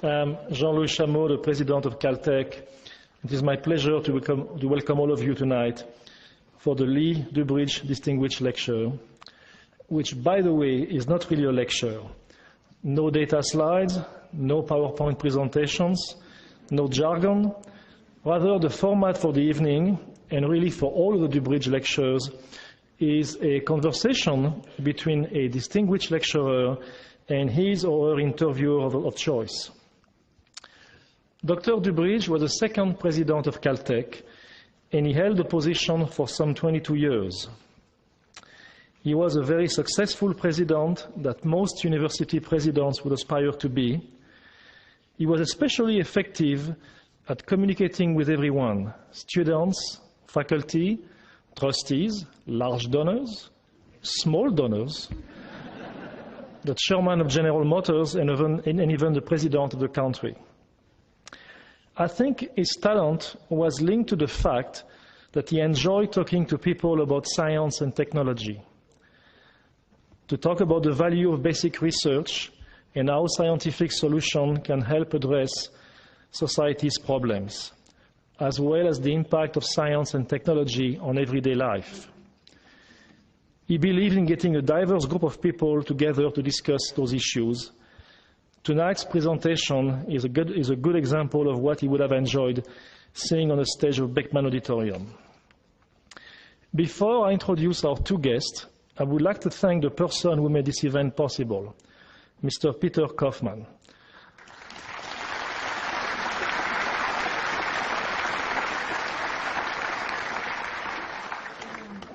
Jean-Louis Chameau, the president of Caltech. It is my pleasure to welcome all of you tonight for the Lee Dubridge Distinguished Lecture, which, by the way, is not really a lecture. No data slides, no PowerPoint presentations, no jargon. Rather, the format for the evening, and really for all of the Dubridge lectures, is a conversation between a distinguished lecturer and his or her interviewer of choice. Dr. Dubridge was the second president of Caltech, and he held the position for some 22 years. He was a very successful president that most university presidents would aspire to be. He was especially effective at communicating with everyone, students, faculty, trustees, large donors, small donors, the chairman of General Motors, and even the president of the country. I think his talent was linked to the fact that he enjoyed talking to people about science and technology, to talk about the value of basic research and how scientific solutions can help address society's problems, as well as the impact of science and technology on everyday life. He believed in getting a diverse group of people together to discuss those issues. Tonight's presentation is a good example of what he would have enjoyed seeing on the stage of Beckman Auditorium. Before I introduce our two guests, I would like to thank the person who made this event possible, Mr. Peter Kaufman.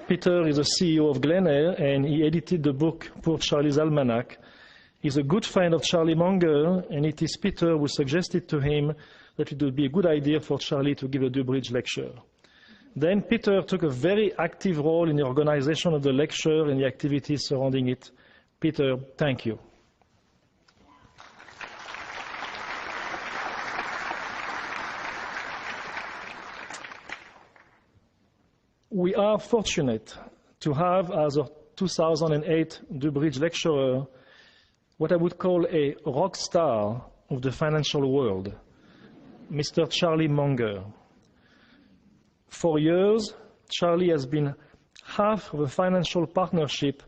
Peter is the CEO of Glenn, and he edited the book Poor Charlie's Almanac. He's a good friend of Charlie Munger, and it is Peter who suggested to him that it would be a good idea for Charlie to give a Dubridge lecture. Then Peter took a very active role in the organization of the lecture and the activities surrounding it. Peter, thank you. We are fortunate to have as a 2008 Dubridge lecturer what I would call a rock star of the financial world, Mr. Charlie Munger. For years, Charlie has been half of a financial partnership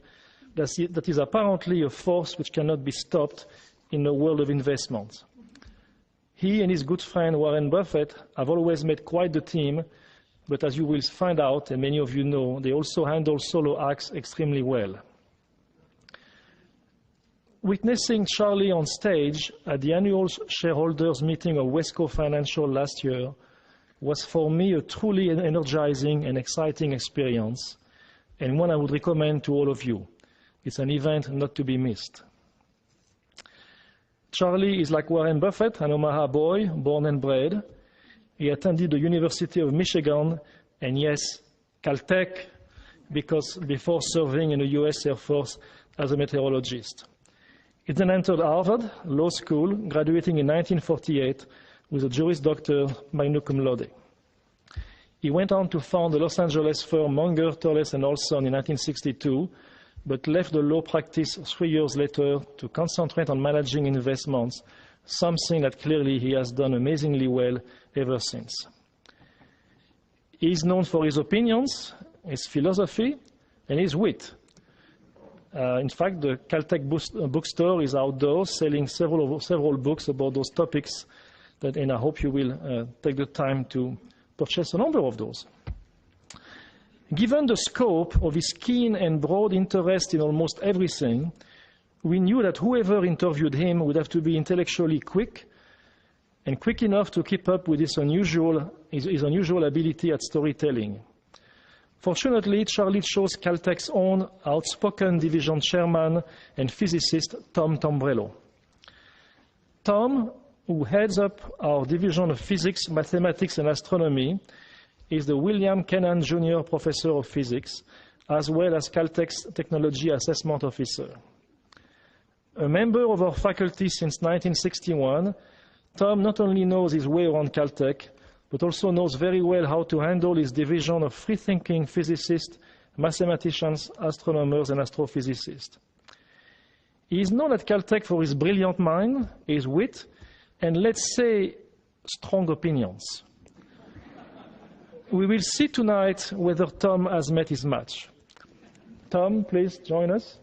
that is apparently a force which cannot be stopped in the world of investment. He and his good friend Warren Buffett have always made quite the team, but as you will find out, and many of you know, they also handle solo acts extremely well. Witnessing Charlie on stage at the annual shareholders meeting of Wesco Financial last year was for me a truly energizing and exciting experience, and one I would recommend to all of you. It's an event not to be missed. Charlie is like Warren Buffett, an Omaha boy, born and bred. He attended the University of Michigan, and yes, Caltech, because before serving in the US Air Force as a meteorologist. He then entered Harvard Law School, graduating in 1948 with a Juris Doctor magna cum laude. He went on to found the Los Angeles firm Munger, Turles & Olson in 1962, but left the law practice 3 years later to concentrate on managing investments, something that clearly he has done amazingly well ever since. He is known for his opinions, his philosophy, and his wit. In fact, the Caltech bookstore is outdoors, selling several books about those topics, and I hope you will take the time to purchase a number of those. Given the scope of his keen and broad interest in almost everything, we knew that whoever interviewed him would have to be intellectually quick, and quick enough to keep up with his unusual ability at storytelling. Fortunately, Charlie chose Caltech's own outspoken division chairman and physicist, Tom Tombrello. Tom, who heads up our division of physics, mathematics, and astronomy, is the William Kennan Jr. Professor of Physics, as well as Caltech's Technology Assessment Officer. A member of our faculty since 1961, Tom not only knows his way around Caltech, but also knows very well how to handle his division of free-thinking physicists, mathematicians, astronomers, and astrophysicists. He is known at Caltech for his brilliant mind, his wit, and let's say strong opinions. We will see tonight whether Tom has met his match. Tom, please join us.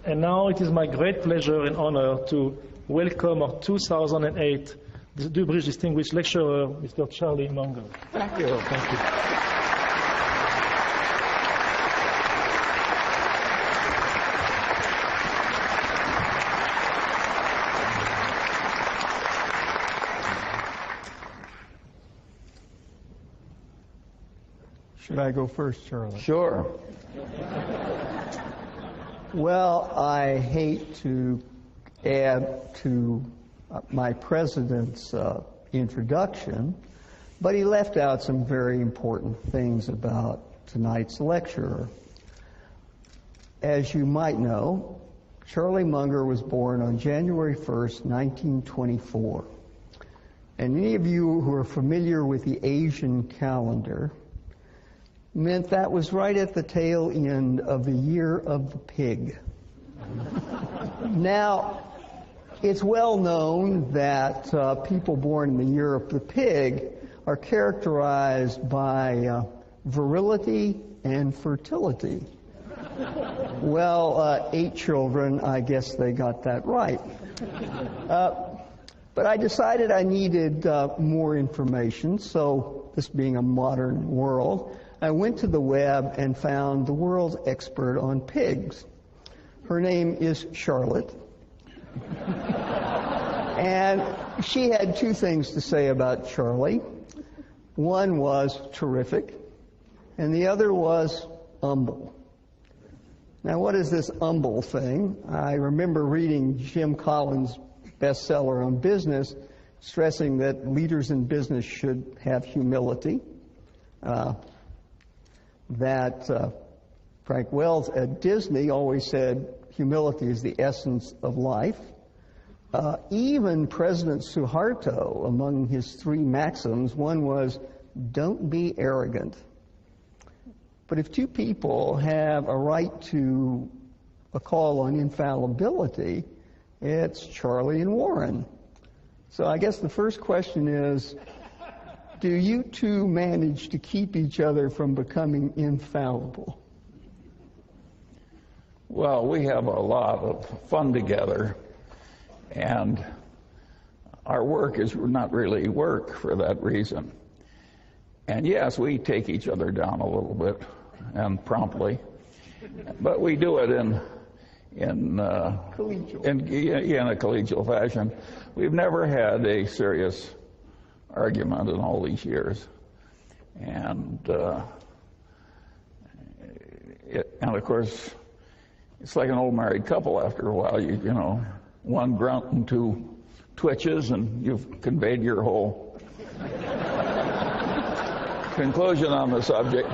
And now it is my great pleasure and honor to welcome our 2008 Dubridge Distinguished Lecturer, Mr. Charlie Munger. Thank you. Thank you. Should I go first, Charlie? Sure. Well, I hate to add to my president's introduction, but he left out some very important things about tonight's lecturer. As you might know, Charlie Munger was born on January 1st, 1924. And any of you who are familiar with the Asian calendar meant that was right at the tail end of the year of the pig. Now, it's well known that people born in the year of the pig are characterized by virility and fertility. Well, 8 children, I guess they got that right. But I decided I needed more information, so this being a modern world, I went to the web and found the world's expert on pigs. Her name is Charlotte. And she had 2 things to say about Charlie. One was terrific, and the other was humble. Now, what is this humble thing? I remember reading Jim Collins' bestseller on business, stressing that leaders in business should have humility. Frank Wells at Disney always said humility is the essence of life. Even President Suharto, among his 3 maxims, one was, don't be arrogant. But if 2 people have a right to a call on infallibility, it's Charlie and Warren. So I guess the first question is, do you 2 manage to keep each other from becoming infallible? Well, we have a lot of fun together, and our work is not really work for that reason. And yes, we take each other down a little bit, and promptly, but we do it in a collegial fashion. We've never had a serious argument in all these years, and of course, it's like an old married couple. After a while, you know, one grunt and 2 twitches, and you've conveyed your whole conclusion on the subject,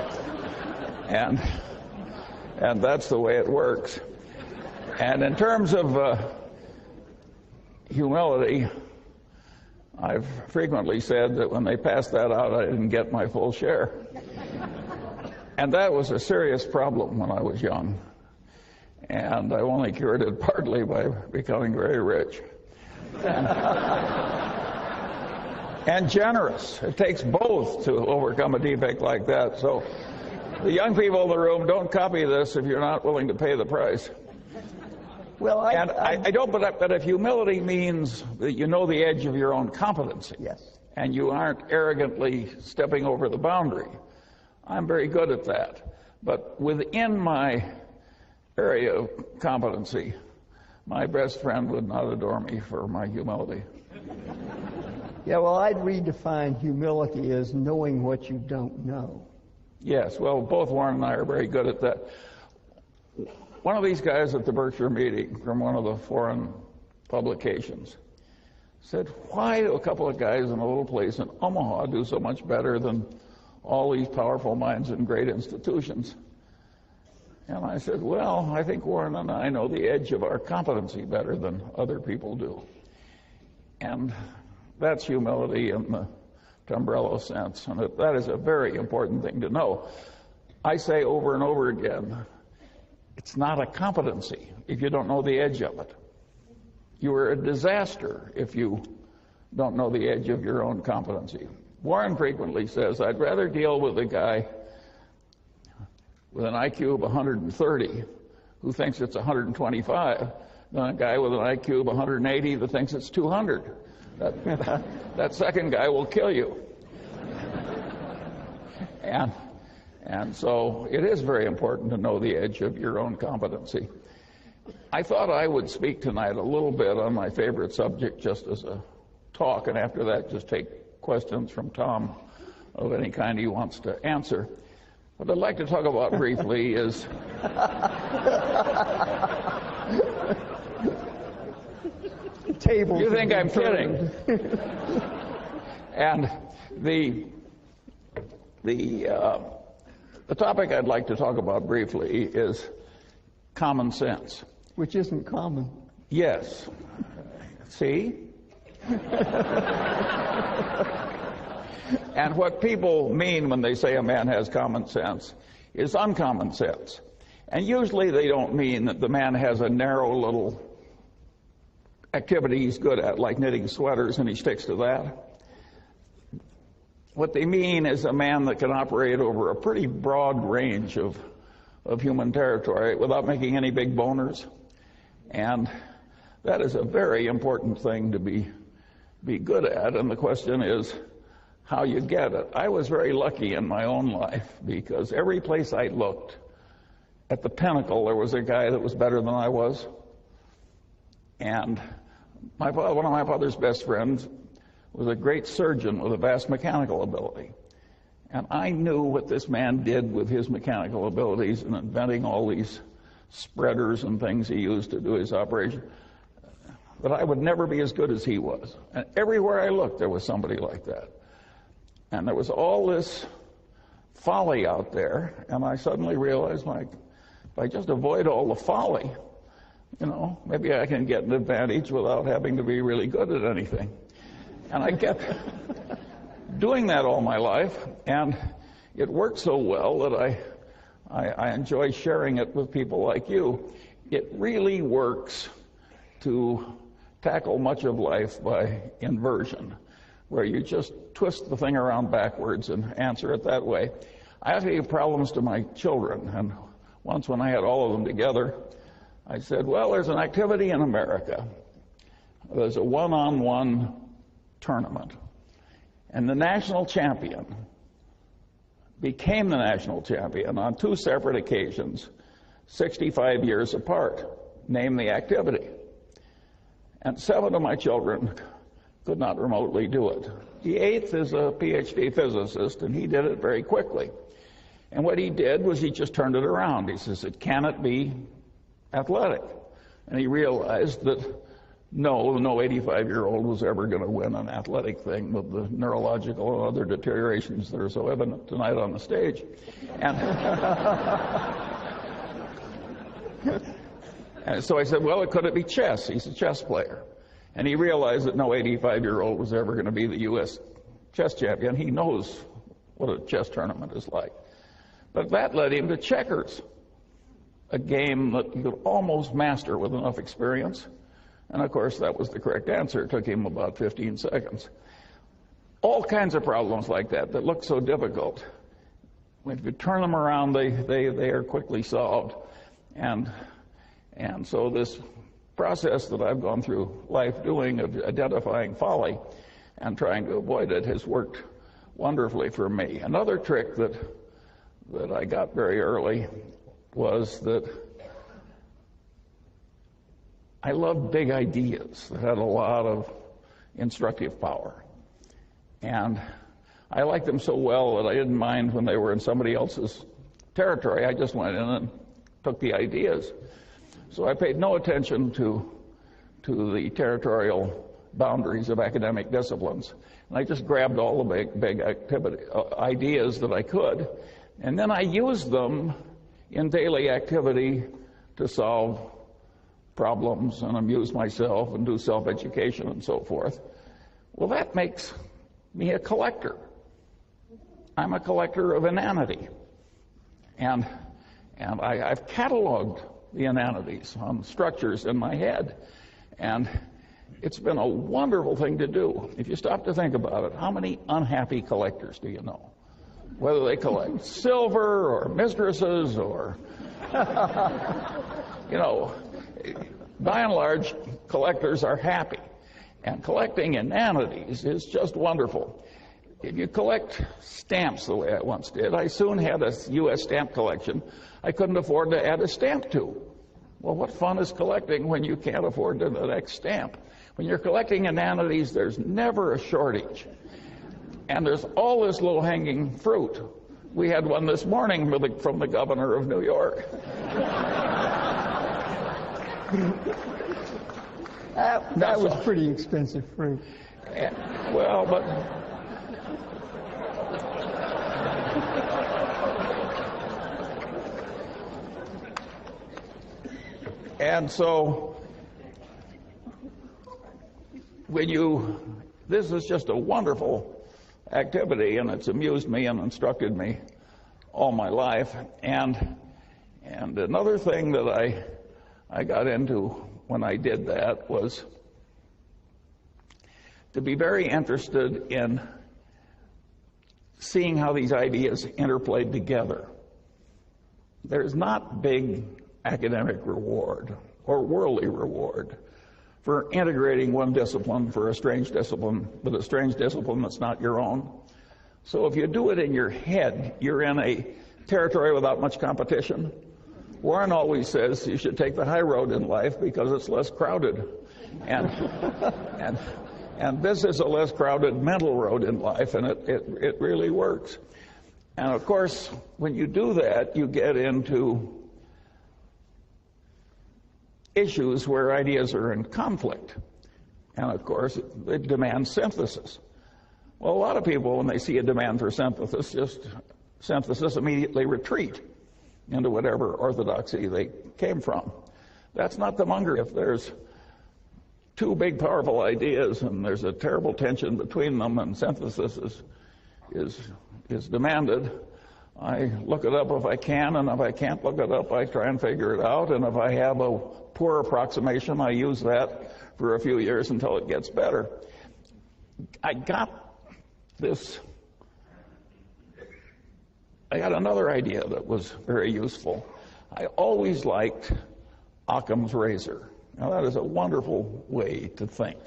and that's the way it works. And in terms of humility, I've frequently said that when they passed that out, I didn't get my full share. And that was a serious problem when I was young. And I only cured it partly by becoming very rich. And generous. It takes both to overcome a defect like that. So the young people in the room, don't copy this if you're not willing to pay the price. Well, I don't, but if humility means that you know the edge of your own competency, yes, and you aren't arrogantly stepping over the boundary, I'm very good at that. But within my area of competency, my best friend would not adore me for my humility. Yeah, well, I'd redefine humility as knowing what you don't know. Yes, well, both Warren and I are very good at that. One of these guys at the Berkshire meeting from one of the foreign publications said, why do a couple of guys in a little place in Omaha do so much better than all these powerful minds in great institutions? And I said, well, I think Warren and I know the edge of our competency better than other people do. And that's humility in the umbrella sense, and that is a very important thing to know. I say over and over again, it's not a competency if you don't know the edge of it. You are a disaster if you don't know the edge of your own competency. Warren frequently says, I'd rather deal with a guy with an IQ of 130 who thinks it's 125 than a guy with an IQ of 180 that thinks it's 200. That second guy will kill you. And so it is very important to know the edge of your own competency. I thought I would speak tonight a little bit on my favorite subject just as a talk, and after that just take questions from Tom of any kind he wants to answer. What I'd like to talk about briefly is Table. You think I'm kidding? And the topic I'd like to talk about briefly is common sense. Which isn't common. Yes. See? And what people mean when they say a man has common sense is uncommon sense. And usually they don't mean that the man has a narrow little activity he's good at, like knitting sweaters, and he sticks to that. What they mean is a man that can operate over a pretty broad range of human territory without making any big boners. And that is a very important thing to be good at, and the question is how you get it. I was very lucky in my own life because every place I looked, at the pinnacle, there was a guy that was better than I was. And one of my father's best friends was a great surgeon with a vast mechanical ability. And I knew what this man did with his mechanical abilities in inventing all these spreaders and things he used to do his operation, that I would never be as good as he was. And everywhere I looked, there was somebody like that. And there was all this folly out there, and I suddenly realized, like, if I just avoid all the folly, you know, maybe I can get an advantage without having to be really good at anything. And I kept doing that all my life, and it worked so well that I enjoy sharing it with people like you. It really works to tackle much of life by inversion, where you just twist the thing around backwards and answer it that way. I have to give problems to my children, and once when I had all of them together, I said, well, there's an activity in America. There's a one-on-one tournament. And the national champion became the national champion on two separate occasions, 65 years apart. Name the activity. And 7 of my children could not remotely do it. The 8th is a PhD physicist, and he did it very quickly. And what he did was he just turned it around. He says, it cannot be athletic. And he realized that no 85-year-old was ever going to win an athletic thing with the neurological and other deteriorations that are so evident tonight on the stage. And so I said, well, could it be chess? He's a chess player. And he realized that no 85-year-old was ever going to be the U.S. chess champion. He knows what a chess tournament is like. But that led him to checkers, a game that you could almost master with enough experience. And of course, that was the correct answer. It took him about 15 seconds. All kinds of problems like that look so difficult. If you turn them around, they are quickly solved. And so this process that I've gone through life doing of identifying folly and trying to avoid it has worked wonderfully for me. Another trick that I got very early was that I loved big ideas that had a lot of instructive power. And I liked them so well that I didn't mind when they were in somebody else's territory. I just went in and took the ideas. So I paid no attention to the territorial boundaries of academic disciplines. And I just grabbed all the big ideas that I could. And then I used them in daily activity to solve problems and amuse myself and do self-education and so forth. Well, that makes me a collector. I'm a collector of inanity. And I've cataloged the inanities on structures in my head. And it's been a wonderful thing to do. If you stop to think about it, how many unhappy collectors do you know? Whether they collect silver or mistresses or, you know, by and large, collectors are happy. And collecting inanities is just wonderful. If you collect stamps the way I once did, I soon had a U.S. stamp collection I couldn't afford to add a stamp to. Well, what fun is collecting when you can't afford the next stamp? When you're collecting inanities, there's never a shortage. And there's all this low-hanging fruit. We had one this morning from the governor of New York. That was pretty expensive fruit. Well, but... And so, this is just a wonderful activity, and it's amused me and instructed me all my life. And another thing that I got into when I did that was to be very interested in seeing how these ideas interplayed together. There's not big academic reward or worldly reward for integrating one discipline for a strange discipline with a strange discipline that's not your own. So if you do it in your head, you're in a territory without much competition. Warren always says you should take the high road in life because it's less crowded. And this is a less crowded mental road in life, and it really works. And of course, when you do that, you get into issues where ideas are in conflict. And of course, it demands synthesis. Well, a lot of people, when they see a demand for synthesis, immediately retreat into whatever orthodoxy they came from. That's not the Munger. If there's two big, powerful ideas and there's a terrible tension between them and synthesis is demanded, I look it up if I can, and if I can't look it up, I try and figure it out, and if I have a poor approximation, I use that for a few years until it gets better. I got another idea that was very useful. I always liked Occam's razor. Now, that is a wonderful way to think.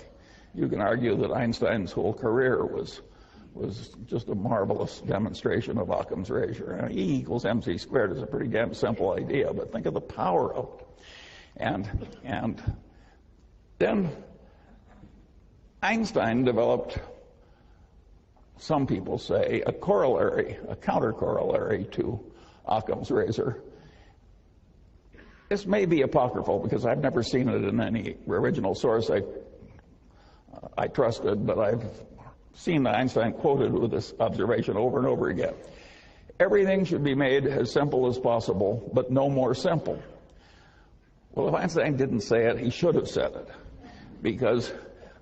You can argue that Einstein's whole career was just a marvelous demonstration of Occam's razor. E equals mc squared is a pretty damn simple idea, but think of the power of it. And then Einstein developed, some people say, a counter-corollary to Occam's razor. This may be apocryphal because I've never seen it in any original source I trusted, but I've seen Einstein quoted with this observation over and over again. Everything should be made as simple as possible, but no more simple. Well, if Einstein didn't say it, he should have said it, because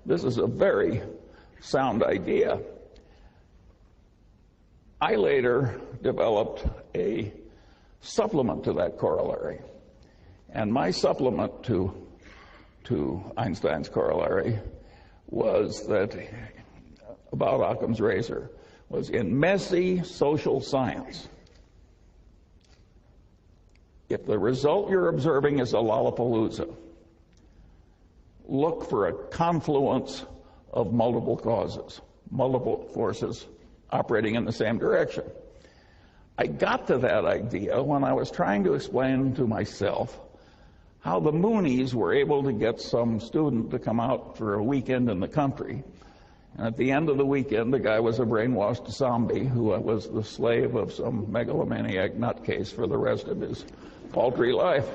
this is a very sound idea. I later developed a supplement to that corollary, and my supplement to Einstein's corollary was that, about Occam's razor, was in messy social science, if the result you're observing is a Lollapalooza, look for a confluence of multiple causes, multiple forces operating in the same direction. I got to that idea when I was trying to explain to myself how the Moonies were able to get some student to come out for a weekend in the country. And at the end of the weekend, the guy was a brainwashed zombie who was the slave of some megalomaniac nutcase for the rest of his paltry life.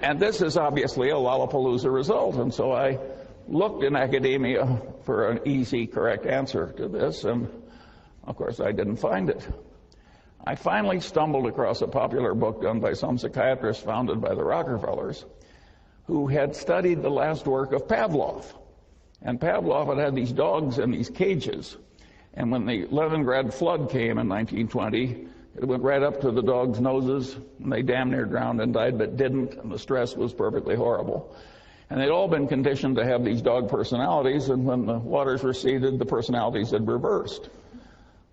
And this is obviously a Lollapalooza result. And so I looked in academia for an easy, correct answer to this, and of course I didn't find it. I finally stumbled across a popular book done by some psychiatrist founded by the Rockefellers, who had studied the last work of Pavlov. And Pavlov had these dogs in these cages. And when the Leningrad flood came in 1920, it went right up to the dogs' noses, and they damn near drowned and died, but didn't, and the stress was perfectly horrible. And they'd all been conditioned to have these dog personalities, and when the waters receded, the personalities had reversed.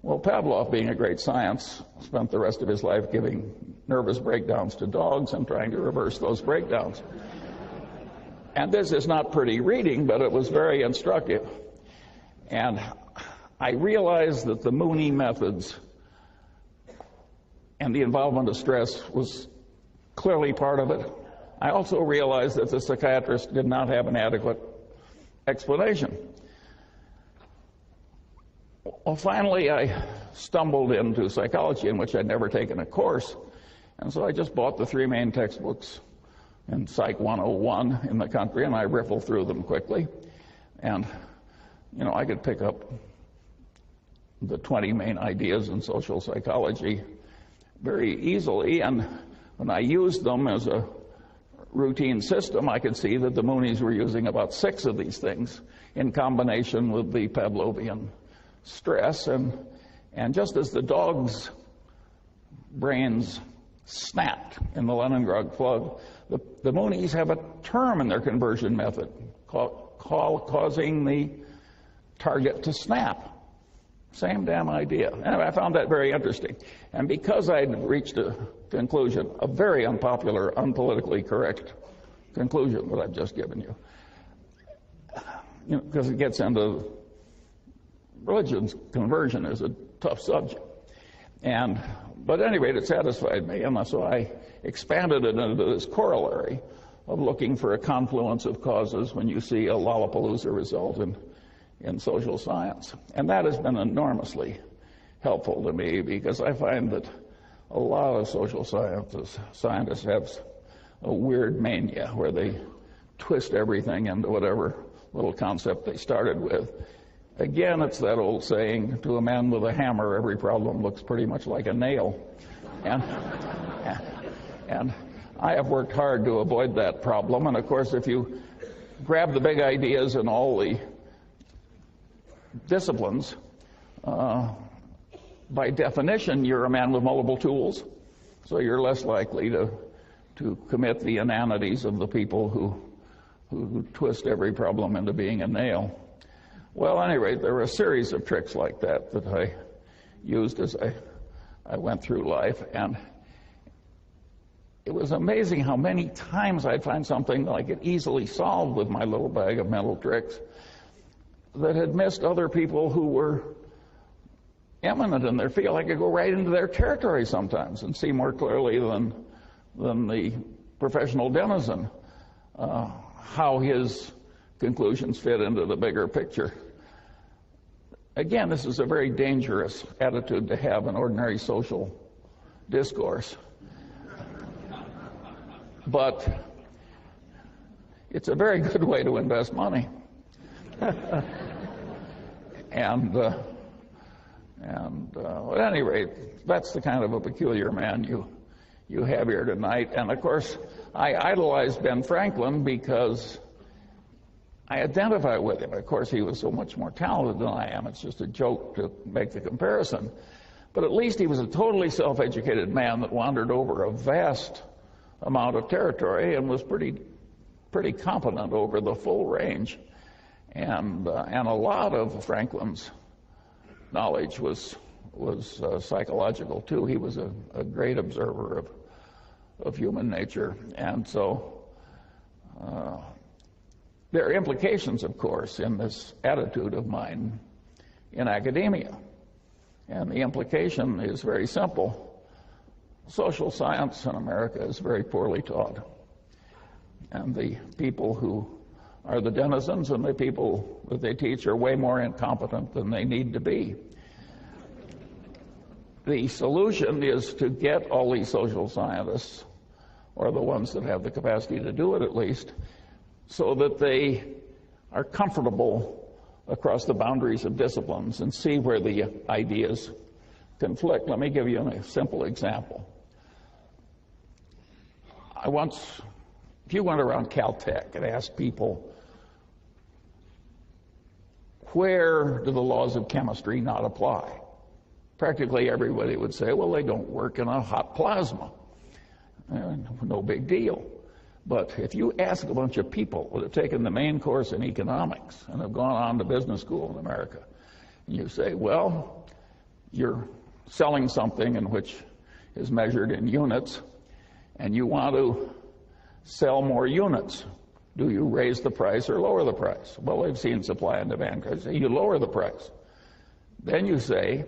Well, Pavlov, being a great science, spent the rest of his life giving nervous breakdowns to dogs and trying to reverse those breakdowns. And this is not pretty reading, but it was very instructive. And I realized that the Mooney methods and the involvement of stress was clearly part of it. I also realized that the psychiatrist did not have an adequate explanation. Well, finally, I stumbled into psychology, in which I'd never taken a course, and so I just bought the 3 main textbooks in Psych 101 in the country, and I riffled through them quickly. And, you know, I could pick up the 20 main ideas in social psychology very easily, and when I used them as a routine system, I could see that the Moonies were using about 6 of these things in combination with the Pavlovian stress. And just as the dogs' brains snapped in the Leningrad flood, the Moonies have a term in their conversion method causing the target to snap. Same damn idea. And I found that very interesting. And because I'd reached a conclusion, a very unpopular, unpolitically correct conclusion that I've just given you, because it gets into religion's conversion is a tough subject. But at any rate, it satisfied me, and so I expanded it into this corollary of looking for a confluence of causes when you see a Lollapalooza result in social science. And that has been enormously helpful to me, because I find that a lot of social scientists have a weird mania where they twist everything into whatever little concept they started with. Again, it's that old saying, to a man with a hammer, every problem looks pretty much like a nail. And I have worked hard to avoid that problem. And of course, if you grab the big ideas in all the disciplines, by definition, you're a man with multiple tools. So you're less likely to commit the inanities of the people who twist every problem into being a nail. Well, at any rate, there were a series of tricks like that I used as I went through life, and it was amazing how many times I'd find something that I could easily solve with my little bag of mental tricks that had missed other people who were eminent in their field. I could go right into their territory sometimes and see more clearly than the professional denizen how his conclusions fit into the bigger picture. Again, this is a very dangerous attitude to have in ordinary social discourse. But it's a very good way to invest money. And at any rate, that's the kind of a peculiar man you have here tonight. And of course, I idolize Ben Franklin because I identify with him. Of course, he was so much more talented than I am. It's just a joke to make the comparison. But at least he was a totally self-educated man that wandered over a vast amount of territory and was pretty competent over the full range. And a lot of Franklin's knowledge was psychological too. He was a great observer of human nature, and so there are implications, of course, in this attitude of mine in academia, and the implication is very simple. Social science in America is very poorly taught, and the people who are the denizens and the people that they teach are way more incompetent than they need to be. The solution is to get all these social scientists, or the ones that have the capacity to do it at least, so that they are comfortable across the boundaries of disciplines and see where the ideas conflict. Let me give you a simple example. If you went around Caltech and asked people where do the laws of chemistry not apply? Practically everybody would say, well, they don't work in a hot plasma. No big deal. But if you ask a bunch of people that have taken the main course in economics and have gone on to business school in America, and you say, well, you're selling something in which is measured in units, and you want to sell more units. Do you raise the price or lower the price? Well, they've seen supply and demand. You lower the price. Then you say,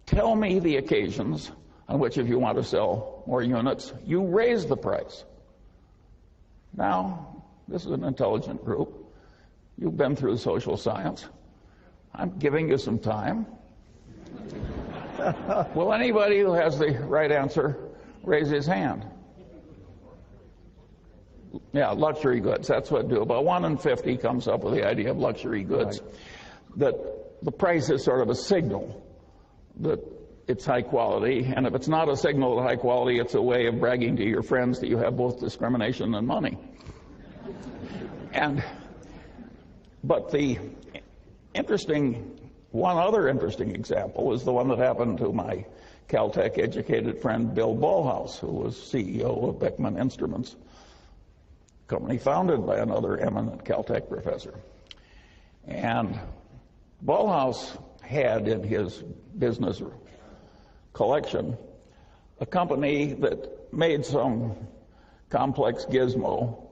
tell me the occasions on which, if you want to sell more units, you raise the price. Now, this is an intelligent group. You've been through social science. I'm giving you some time. Will anybody who has the right answer raise his hand? Yeah, luxury goods, that's what do. About 1 in 50 comes up with the idea of luxury goods. Right. That the price is sort of a signal that it's high quality, and if it's not a signal of high quality, it's a way of bragging to your friends that you have both discrimination and money. But one other interesting example is the one that happened to my Caltech educated friend Bill Ballhaus, who was CEO of Beckman Instruments, a company founded by another eminent Caltech professor. And Ballhaus had in his business collection a company that made some complex gizmo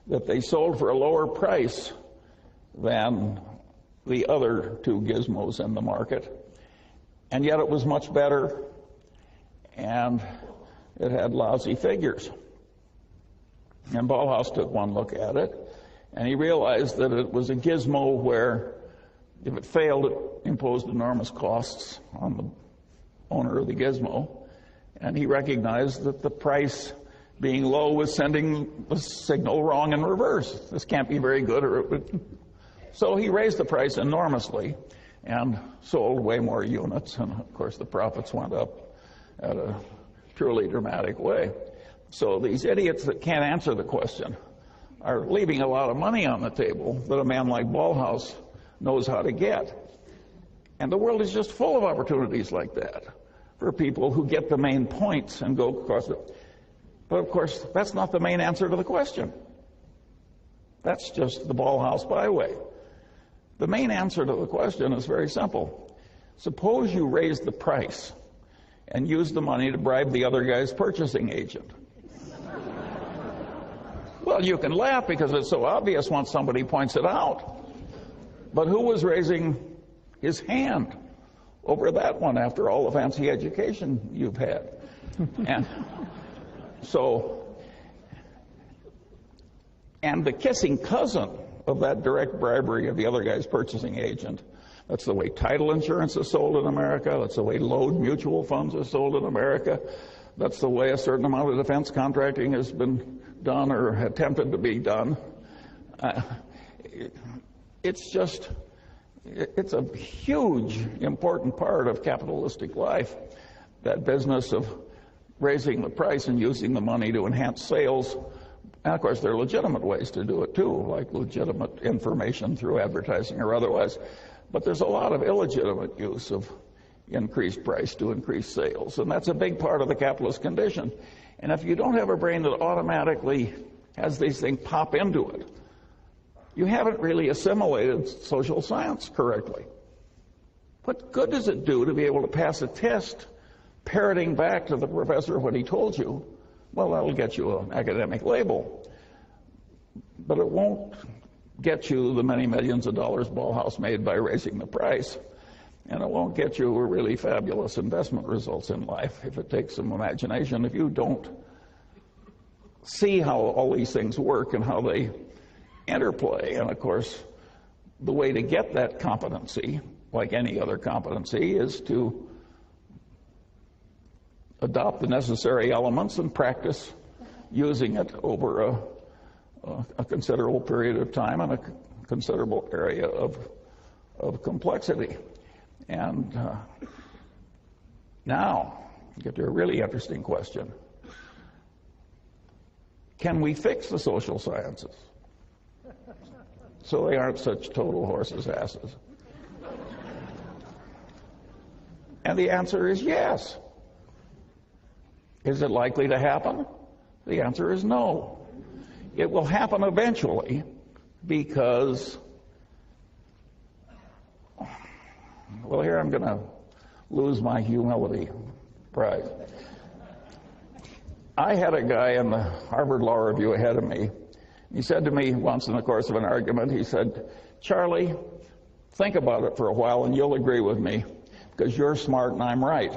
that they sold for a lower price than the other two gizmos in the market, and yet it was much better, and it had lousy figures. And Ballhaus took one look at it, and he realized that it was a gizmo where, if it failed, it imposed enormous costs on the owner of the gizmo, and he recognized that the price being low was sending the signal wrong in reverse. This can't be very good. So he raised the price enormously and sold way more units, and of course the profits went up at a truly dramatic way. So these idiots that can't answer the question are leaving a lot of money on the table that a man like Ballhaus knows how to get. And the world is just full of opportunities like that for people who get the main points and go across it. But of course, that's not the main answer to the question. That's just the Ballhaus byway. The main answer to the question is very simple. Suppose you raise the price and use the money to bribe the other guy's purchasing agent. Well, you can laugh because it's so obvious once somebody points it out. But who was raising his hand over that one after all the fancy education you've had? And the kissing cousin of that direct bribery of the other guy's purchasing agent, that's the way title insurance is sold in America, that's the way load mutual funds are sold in America, that's the way a certain amount of defense contracting has been done or attempted to be done. It's a huge, important part of capitalistic life, that business of raising the price and using the money to enhance sales. And of course, there are legitimate ways to do it too, like legitimate information through advertising or otherwise. But there's a lot of illegitimate use of increased price to increase sales, and that's a big part of the capitalist condition. And if you don't have a brain that automatically has these things pop into it, you haven't really assimilated social science correctly. What good does it do to be able to pass a test parroting back to the professor what he told you? Well, that'll get you an academic label, but it won't get you the many millions of dollars Ballhaus made by raising the price, and it won't get you really fabulous investment results in life if it takes some imagination. If you don't see how all these things work and how they interplay, and of course, the way to get that competency, like any other competency, is to adopt the necessary elements and practice using it over a considerable period of time and a considerable area of complexity. And now, get to a really interesting question. Can we fix the social sciences so they aren't such total horses' asses? And the answer is yes. Is it likely to happen? The answer is no. It will happen eventually because, well, here I'm going to lose my humility prize. I had a guy in the Harvard Law Review ahead of me. He said to me once in the course of an argument, he said, "Charlie, think about it for a while and you'll agree with me because you're smart and I'm right."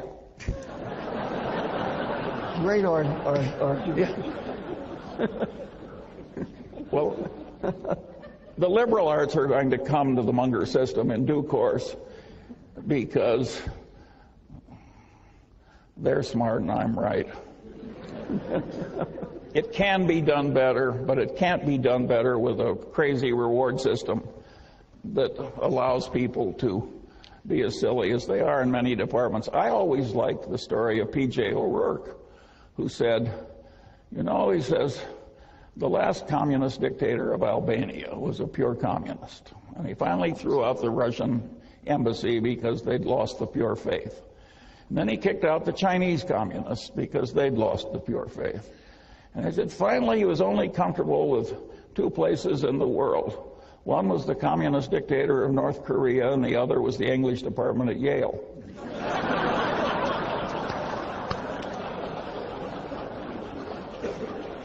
Great argument. Well, the liberal arts are going to come to the Munger system in due course because they're smart and I'm right. It can be done better, but it can't be done better with a crazy reward system that allows people to be as silly as they are in many departments. I always liked the story of P.J. O'Rourke, who said, you know, he says, the last communist dictator of Albania was a pure communist. And he finally threw out the Russian embassy because they'd lost the pure faith. And then he kicked out the Chinese communists because they'd lost the pure faith. And he said finally he was only comfortable with two places in the world. One was the communist dictator of North Korea, and the other was the English department at Yale.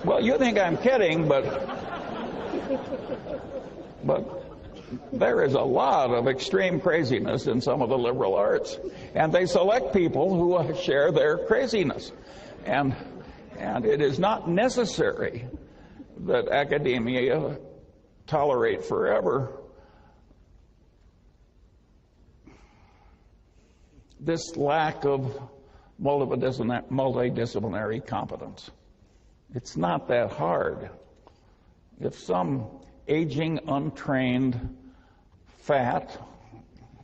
Well, you think I'm kidding, but there is a lot of extreme craziness in some of the liberal arts, and they select people who share their craziness. And it is not necessary that academia tolerate forever this lack of multidisciplinary competence. It's not that hard. If some aging, untrained, fat,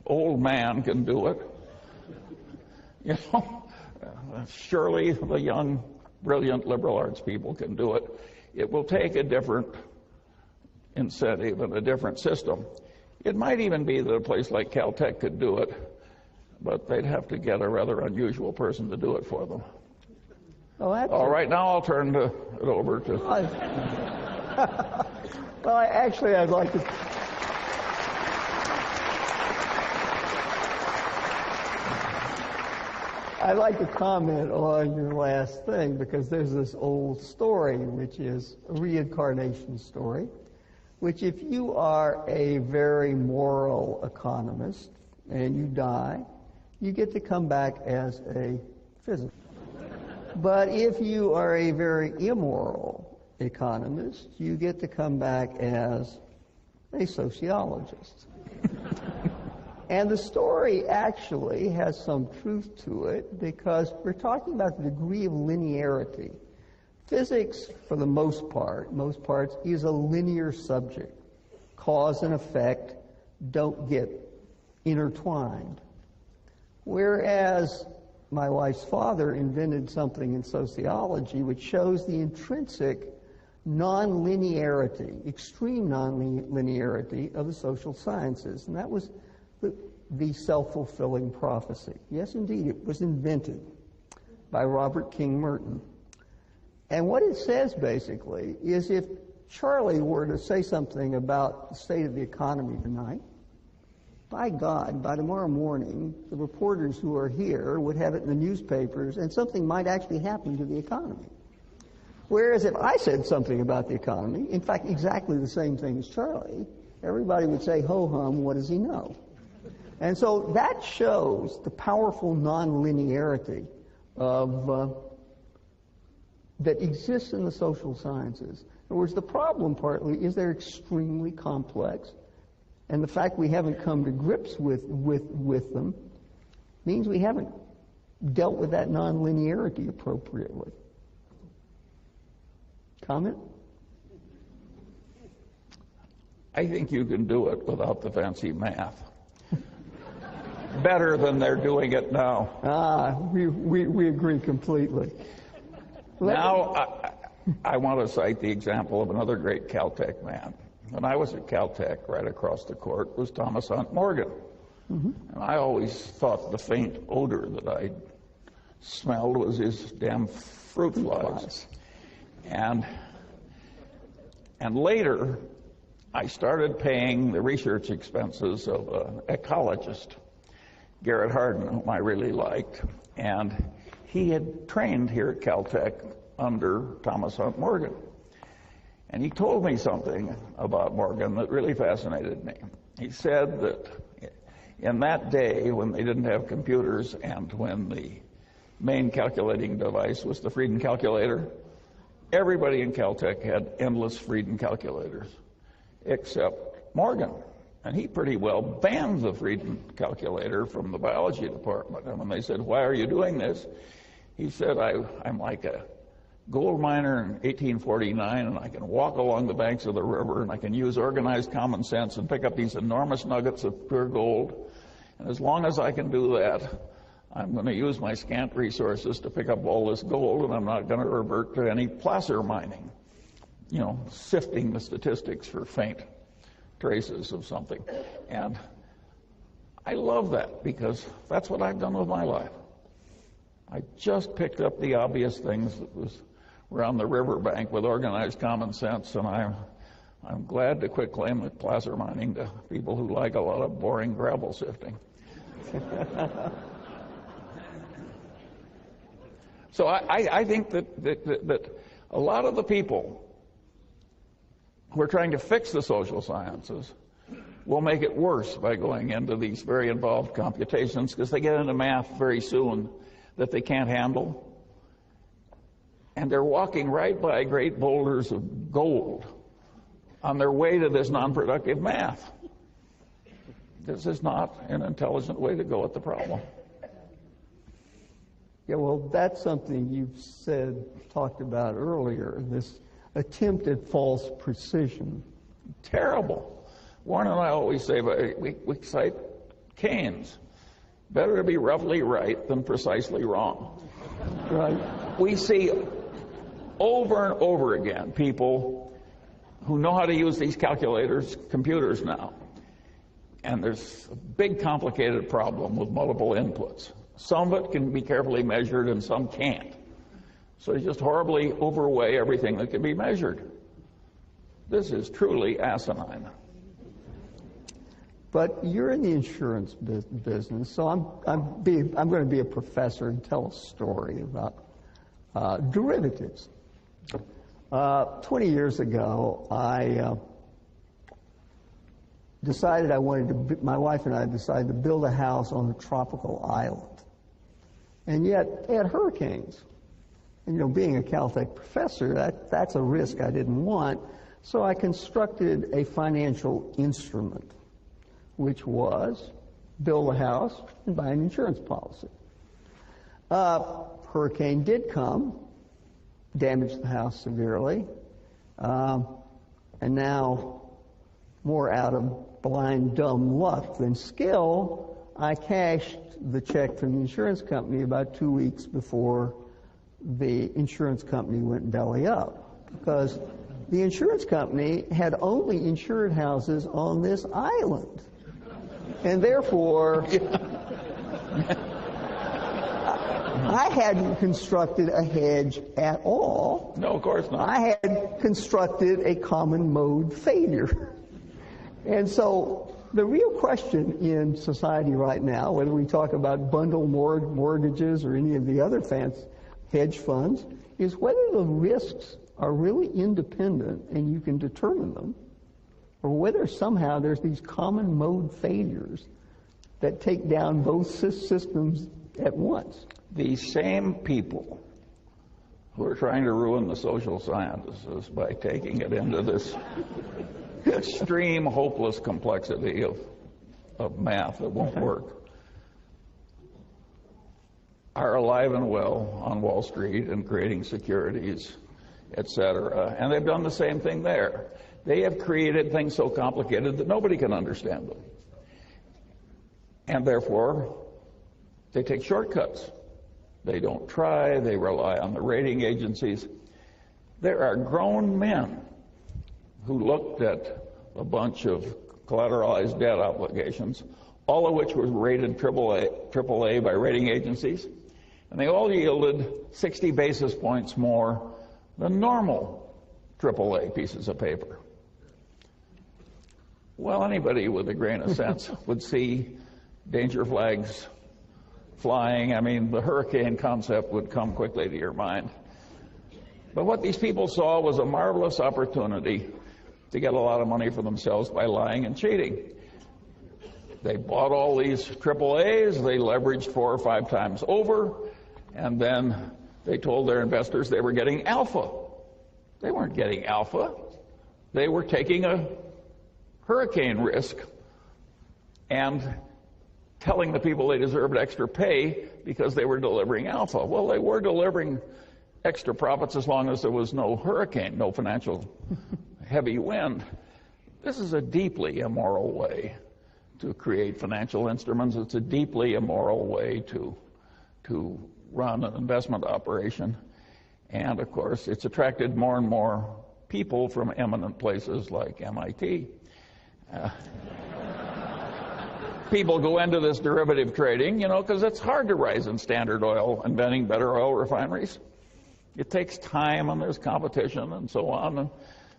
old man can do it, you know, surely the young, brilliant liberal arts people can do it. It will take a different incentive and a different system. It might even be that a place like Caltech could do it, but they'd have to get a rather unusual person to do it for them. Oh, all right, now I'll turn it over to... Well, I'd like to... I'd like to comment on your last thing, because there's this old story, which is a reincarnation story, which if you are a very moral economist and you die, you get to come back as a physicist. But if you are a very immoral economist, you get to come back as a sociologist. And the story actually has some truth to it, because we're talking about the degree of linearity. Physics, for the most parts, is a linear subject. Cause and effect don't get intertwined. Whereas my wife's father invented something in sociology which shows the intrinsic non-linearity, extreme non-linearity of the social sciences. And that was the self-fulfilling prophecy. Yes, indeed, it was invented by Robert King Merton. And what it says, basically, is if Charlie were to say something about the state of the economy tonight, by God, by tomorrow morning, the reporters who are here would have it in the newspapers, and something might actually happen to the economy. Whereas if I said something about the economy, in fact, exactly the same thing as Charlie, everybody would say, ho-hum, what does he know? And so that shows the powerful non-linearity of that exists in the social sciences. In other words, the problem partly is they're extremely complex, and the fact we haven't come to grips with them means we haven't dealt with that non-linearity appropriately. Comment? I think you can do it without the fancy math. Better than they're doing it now. We agree completely. Now, I want to cite the example of another great Caltech man. When I was at Caltech, right across the court was Thomas Hunt Morgan. And I always thought the faint odor that I smelled was his damn fruit flies. And later, I started paying the research expenses of an ecologist, Garrett Hardin, whom I really liked. And he had trained here at Caltech under Thomas Hunt Morgan. And he told me something about Morgan that really fascinated me. He said that in that day, when they didn't have computers and when the main calculating device was the Frieden calculator, everybody in Caltech had endless Frieden calculators, except Morgan. And he pretty well banned the Frieden calculator from the biology department. And when they said, "Why are you doing this?" he said, I'm like a gold miner in 1849, and I can walk along the banks of the river, and I can use organized common sense and pick up these enormous nuggets of pure gold. And as long as I can do that, I'm going to use my scant resources to pick up all this gold, and I'm not going to revert to any placer mining, sifting the statistics for faint traces of something. And I love that, because that's what I've done with my life. I just picked up the obvious things that were on the riverbank with organized common sense, and I'm glad to quit claiming placer mining to people who like a lot of boring gravel sifting. So I think that a lot of the people who are trying to fix the social sciences will make it worse by going into these very involved computations, because they get into math very soon that they can't handle. And they're walking right by great boulders of gold on their way to this non-productive math. This is not an intelligent way to go at the problem. Yeah, well, that's something you've talked about earlier, this attempt at false precision. Terrible. Warren and I always say, we cite Keynes. Better to be roughly right than precisely wrong. Right. We see over and over again people who know how to use these computers now. And there's a big complicated problem with multiple inputs. Some of it can be carefully measured and some can't. So they just horribly overweigh everything that can be measured. This is truly asinine. But you're in the insurance business, so I'm going to be a professor and tell a story about derivatives. 20 years ago, I decided my wife and I decided to build a house on a tropical island. And yet, they had hurricanes. And, being a Caltech professor, that's a risk I didn't want. So I constructed a financial instrument, which was build a house and buy an insurance policy. Hurricane did come, damaged the house severely, and now, more out of blind, dumb luck than skill, I cashed the check from the insurance company about 2 weeks before the insurance company went belly up, because the insurance company had only insured houses on this island. And therefore, I hadn't constructed a hedge at all. No, of course not. I had constructed a common mode failure. And so the real question in society right now, whether we talk about bundle mortgages or any of the other fancy hedge funds, is whether the risks are really independent and you can determine them, or whether somehow there's these common mode failures that take down both systems at once. These same people who are trying to ruin the social sciences by taking it into this extreme, hopeless complexity of math that won't work are alive and well on Wall Street and creating securities, etc. And they've done the same thing there. They have created things so complicated that nobody can understand them. And therefore, they take shortcuts. They don't try. They rely on the rating agencies. There are grown men who looked at a bunch of collateralized debt obligations, all of which were rated AAA by rating agencies, and they all yielded 60 basis points more than normal AAA pieces of paper. Well, anybody with a grain of sense would see danger flags flying. I mean, the hurricane concept would come quickly to your mind. But what these people saw was a marvelous opportunity to get a lot of money for themselves by lying and cheating. They bought all these AAAs, they leveraged 4 or 5 times over, and then they told their investors they were getting alpha. They weren't getting alpha. They were taking a hurricane risk and telling the people they deserved extra pay because they were delivering alpha. Well, they were delivering extra profits as long as there was no hurricane, no financial heavy wind. This is a deeply immoral way to create financial instruments. It's a deeply immoral way to run an investment operation. And of course, it's attracted more and more people from eminent places like MIT. People go into this derivative trading, because it's hard to rise in Standard Oil inventing better oil refineries. It takes time and there's competition and so on. And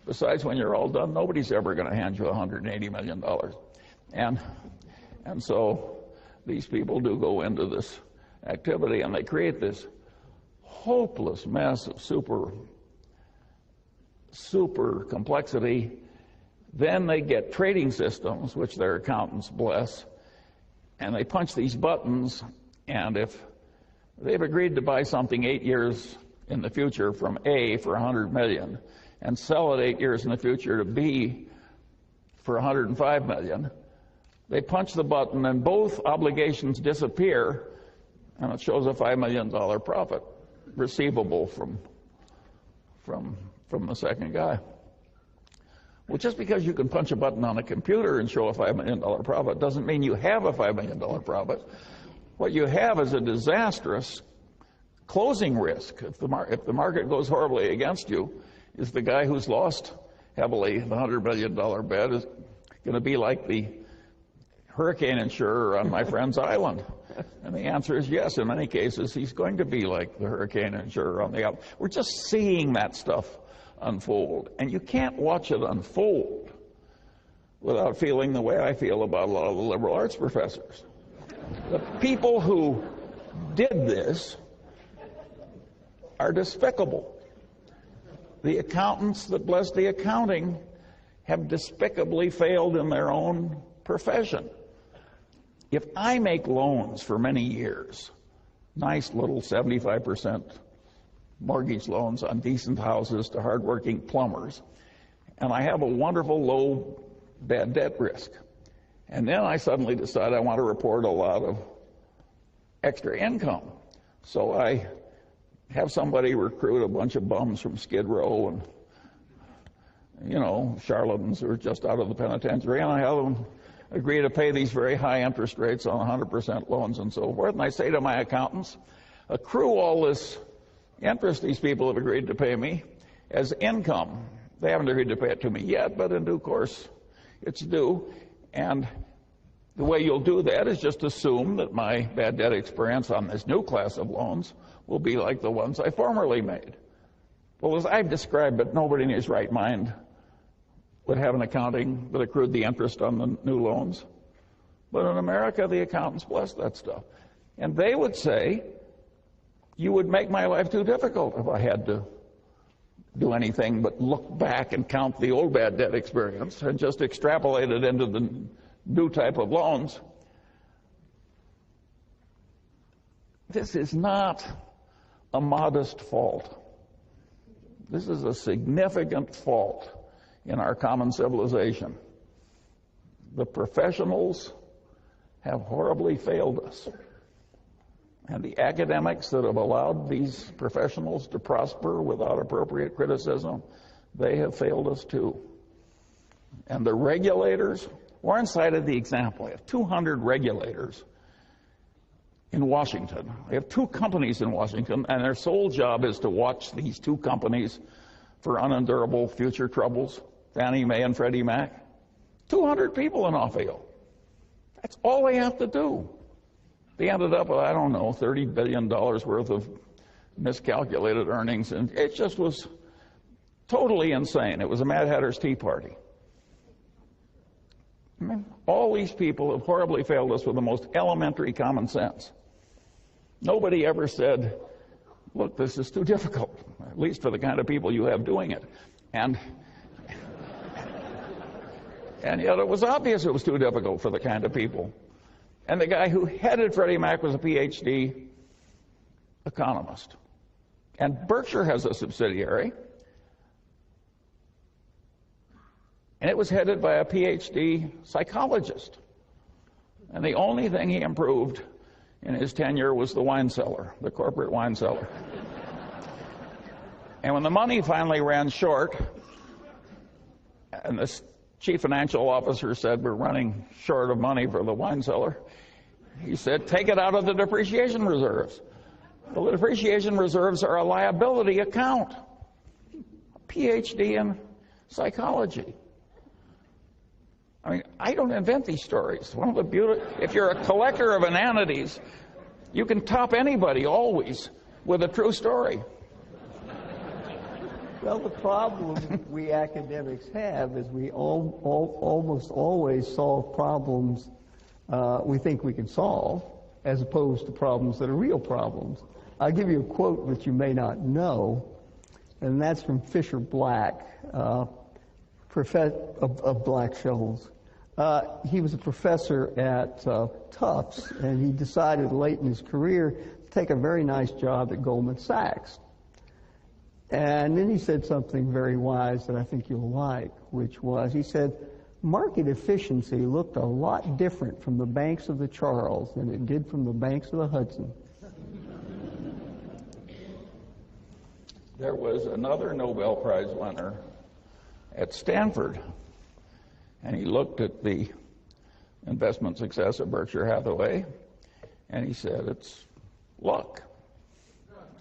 besides, when you're all done, nobody's ever going to hand you $180 million. And so these people do go into this activity and they create this hopeless mess of super complexity. Then they get trading systems, which their accountants bless, and they punch these buttons, and if they've agreed to buy something 8 years in the future from A for $100 million and sell it 8 years in the future to B for $105 million, they punch the button and both obligations disappear, and it shows a $5 million profit receivable from the second guy. Well, just because you can punch a button on a computer and show a $5 million profit doesn't mean you have a $5 million profit. What you have is a disastrous closing risk. If the market goes horribly against you, is the guy who's lost heavily the $100 million bet is going to be like the hurricane insurer on my friend's island? And the answer is yes. In many cases, he's going to be like the hurricane insurer on the island. We're just seeing that stuff unfold. And you can't watch it unfold without feeling the way I feel about a lot of the liberal arts professors. The people who did this are despicable. The accountants that bless the accounting have despicably failed in their own profession. If I make loans for many years, nice little 75% mortgage loans on decent houses to hardworking plumbers, and I have a wonderful low bad debt risk, and then I suddenly decide I want to report a lot of extra income, so I have somebody recruit a bunch of bums from Skid Row and, charlatans who are just out of the penitentiary, and I have them agree to pay these very high interest rates on 100% loans and so forth. And I say to my accountants, accrue all this interest these people have agreed to pay me as income. They haven't agreed to pay it to me yet, but in due course it's due. And the way you'll do that is just assume that my bad debt experience on this new class of loans will be like the ones I formerly made. Well, as I've described it, nobody in his right mind would have an accounting that accrued the interest on the new loans. But in America, the accountants bless that stuff. And they would say, you would make my life too difficult if I had to do anything but look back and count the old bad debt experience and just extrapolate it into the new type of loans. This is not a modest fault. This is a significant fault in our common civilization. The professionals have horribly failed us. And the academics that have allowed these professionals to prosper without appropriate criticism, they have failed us too. And the regulators, Warren cited the example. We have 200 regulators in Washington. We have 2 companies in Washington, and their sole job is to watch these 2 companies for unendurable future troubles, Fannie Mae and Freddie Mac. 200 people in Ohio. That's all they have to do. They ended up with, I don't know, $30 billion worth of miscalculated earnings, and it just was totally insane. It was a Mad Hatter's Tea Party. I mean, all these people have horribly failed us with the most elementary common sense. Nobody ever said, look, this is too difficult, at least for the kind of people you have doing it. And yet it was obvious it was too difficult for the kind of people. And the guy who headed Freddie Mac was a PhD economist. And Berkshire has a subsidiary, and it was headed by a PhD psychologist. And the only thing he improved in his tenure was the wine cellar, the corporate wine cellar. And when the money finally ran short, and the chief financial officer said, we're running short of money for the wine cellar, he said, take it out of the depreciation reserves. Well, the depreciation reserves are a liability account. A PhD in psychology. I mean, I don't invent these stories. One of the if you're a collector of inanities, you can top anybody always with a true story. Well, the problem we academics have is we almost always solve problems we think we can solve, as opposed to problems that are real problems. I'll give you a quote that you may not know, and that's from Fisher Black, of Black-Scholes. He was a professor at Tufts, and he decided late in his career to take a very nice job at Goldman Sachs. And then he said something very wise that I think you'll like, which was, he said, market efficiency looked a lot different from the banks of the Charles than it did from the banks of the Hudson. There was another Nobel Prize winner at Stanford, and he looked at the investment success of Berkshire Hathaway, and he said, it's luck.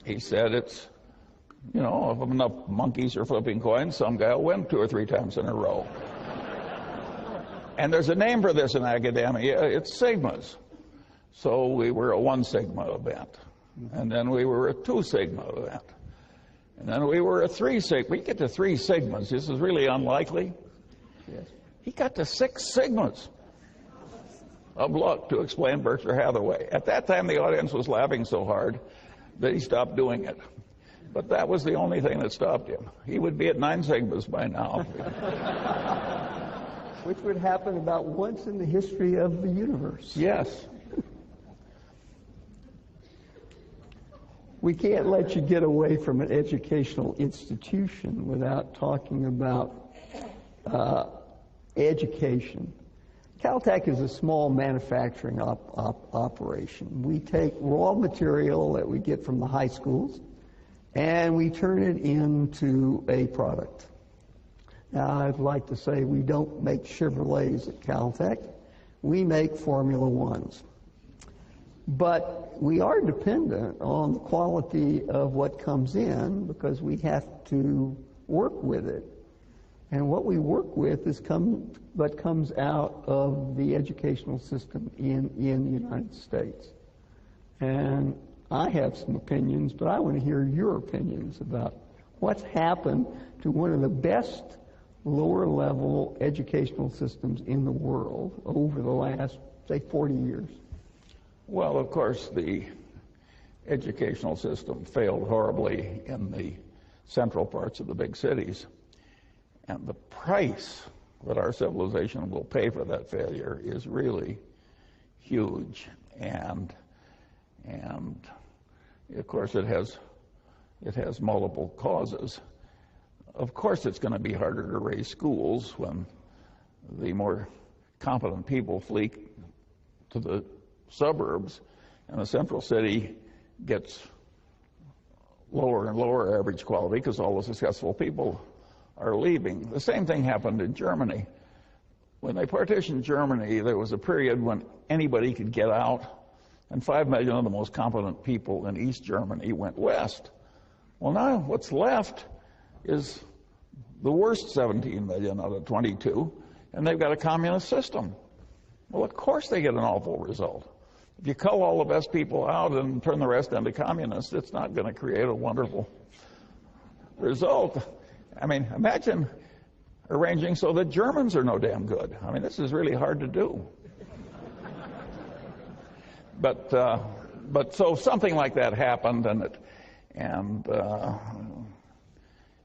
He said, it's, you know, if enough monkeys are flipping coins, some guy will win 2 or 3 times in a row. And there's a name for this in academia, it's sigmas. So we were a 1 sigma event, and then we were a 2 sigma event, and then we were a 3 sigma. We get to 3 sigmas, this is really unlikely. Yes. He got to 6 sigmas of luck to explain Berkshire Hathaway. At that time, the audience was laughing so hard that he stopped doing it. But that was the only thing that stopped him. He would be at 9 sigmas by now. Which would happen about once in the history of the universe. Yes. We can't let you get away from an educational institution without talking about education. Caltech is a small manufacturing operation. We take raw material that we get from the high schools, and we turn it into a product. Now, I'd like to say we don't make Chevrolets at Caltech. We make Formula Ones. But we are dependent on the quality of what comes in because we have to work with it. And what we work with is what comes out of the educational system in the United States. And I have some opinions, but I want to hear your opinions about what's happened to one of the best lower-level educational systems in the world over the last, say, 40 years. Well, of course, the educational system failed horribly in the central parts of the big cities. And the price that our civilization will pay for that failure is really huge. And of course, it has multiple causes. Of course, it's going to be harder to raise schools when the more competent people flee to the suburbs, and the central city gets lower and lower average quality because all the successful people are leaving. The same thing happened in Germany. When they partitioned Germany, there was a period when anybody could get out, and 5 million of the most competent people in East Germany went west. Well, now what's left is the worst 17 million out of 22, and they've got a communist system. Well, of course they get an awful result. If you cull all the best people out and turn the rest into communists, it's not going to create a wonderful result. I mean, imagine arranging so that Germans are no damn good. I mean, this is really hard to do. But so something like that happened, and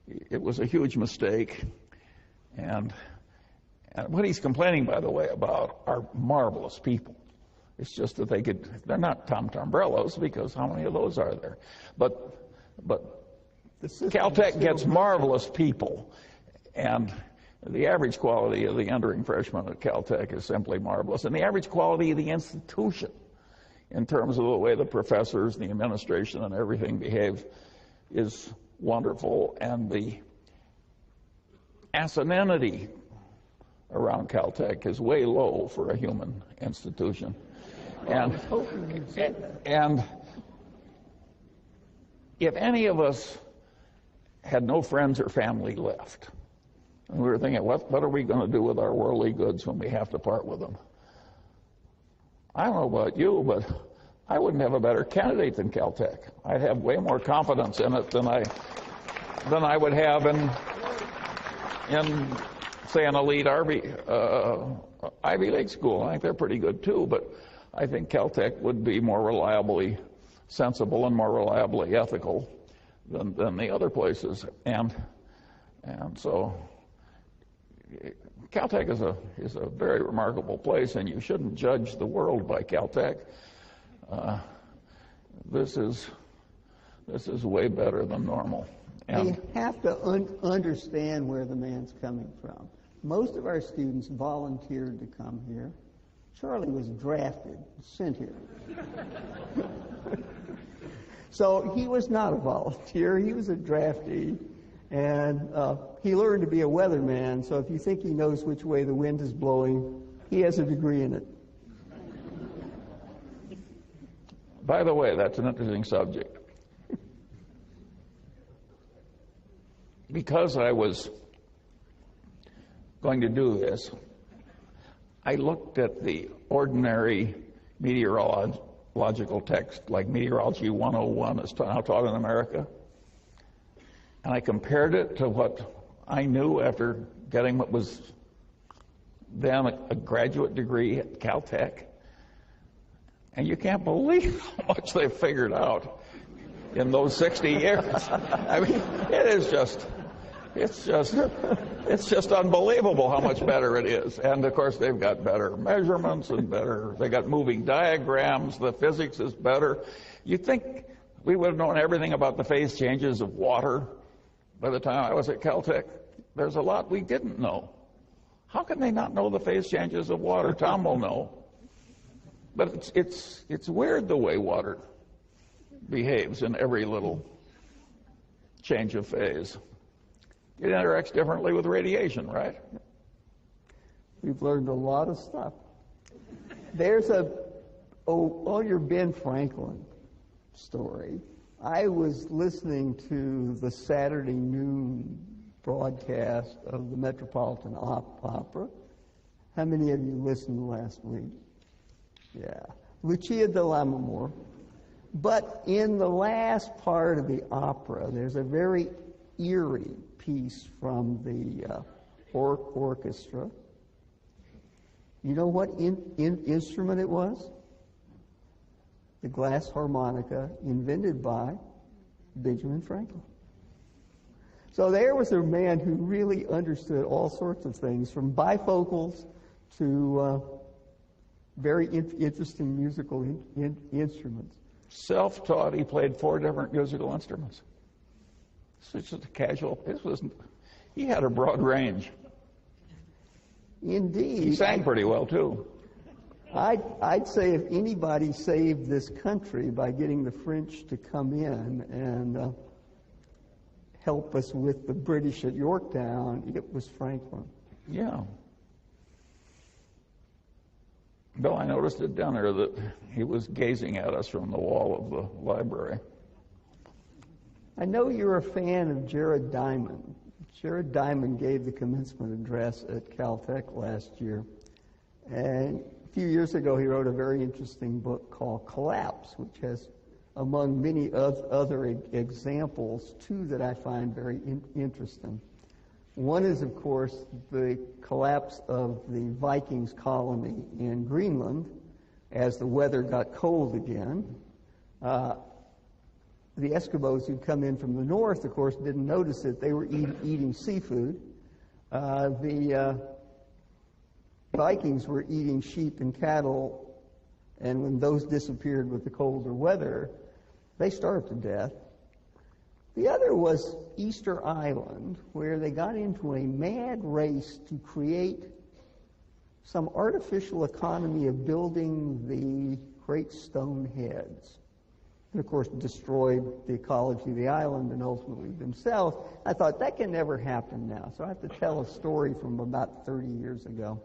it was a huge mistake. And what he's complaining, by the way, about are marvelous people. It's just that they're not Tom Tombrellos, because how many of those are there? But Caltech gets marvelous people, and the average quality of the entering freshman at Caltech is simply marvelous. And the average quality of the institution, in terms of the way the professors and the administration and everything behave, is wonderful. And the asininity around Caltech is way low for a human institution. And if any of us had no friends or family left, and we were thinking, what are we going to do with our worldly goods when we have to part with them? I don't know about you, but I wouldn't have a better candidate than Caltech. I'd have way more confidence in it than I would have in say, an elite Ivy League school. I think they're pretty good too, but I think Caltech would be more reliably sensible and more reliably ethical than the other places. And so Caltech is a very remarkable place, and you shouldn't judge the world by Caltech. This is way better than normal. And you have to understand where the man's coming from. Most of our students volunteered to come here. Charlie was drafted, sent here. So he was not a volunteer. He was a draftee. And he learned to be a weatherman. So if you think he knows which way the wind is blowing, he has a degree in it. By the way, that's an interesting subject. Because I was going to do this, I looked at the ordinary meteorological text, like Meteorology 101 is now taught in America, and I compared it to what I knew after getting what was then a graduate degree at Caltech. And you can't believe how much they've figured out in those 60 years. I mean, it's just unbelievable how much better it is. And of course, they've got better measurements and they got moving diagrams. The physics is better. You'd think we would have known everything about the phase changes of water by the time I was at Caltech. There's a lot we didn't know. How can they not know the phase changes of water? Tom will know. But it's weird the way water behaves in every little change of phase. It interacts differently with radiation, right? We've learned a lot of stuff. There's your Ben Franklin story. I was listening to the Saturday noon broadcast of the Metropolitan Opera. How many of you listened last week? Yeah. Lucia de Lammermoor. But in the last part of the opera, there's a very eerie piece from the orchestra. You know what instrument it was? The glass harmonica, invented by Benjamin Franklin. So there was a man who really understood all sorts of things, from bifocals to very interesting musical instruments. Self-taught, he played 4 different musical instruments. This was just a casual. He had a broad range. Indeed. He sang pretty well too. I'd say if anybody saved this country by getting the French to come in and help us with the British at Yorktown, it was Franklin. Yeah. Bill, I noticed at dinner that he was gazing at us from the wall of the library. I know you're a fan of Jared Diamond. Jared Diamond gave the commencement address at Caltech last year. And few years ago, he wrote a very interesting book called Collapse, which has, among many other examples, two that I find very interesting. One is, of course, the collapse of the Vikings colony in Greenland as the weather got cold again. The Eskimos who'd come in from the north, of course, didn't notice it. They were eating seafood. The Vikings were eating sheep and cattle, and when those disappeared with the colder weather, they starved to death. The other was Easter Island, where they got into a mad race to create some artificial economy of building the great stone heads. And of course, destroyed the ecology of the island and ultimately themselves. I thought, that can never happen now. So I have to tell a story from about 30 years ago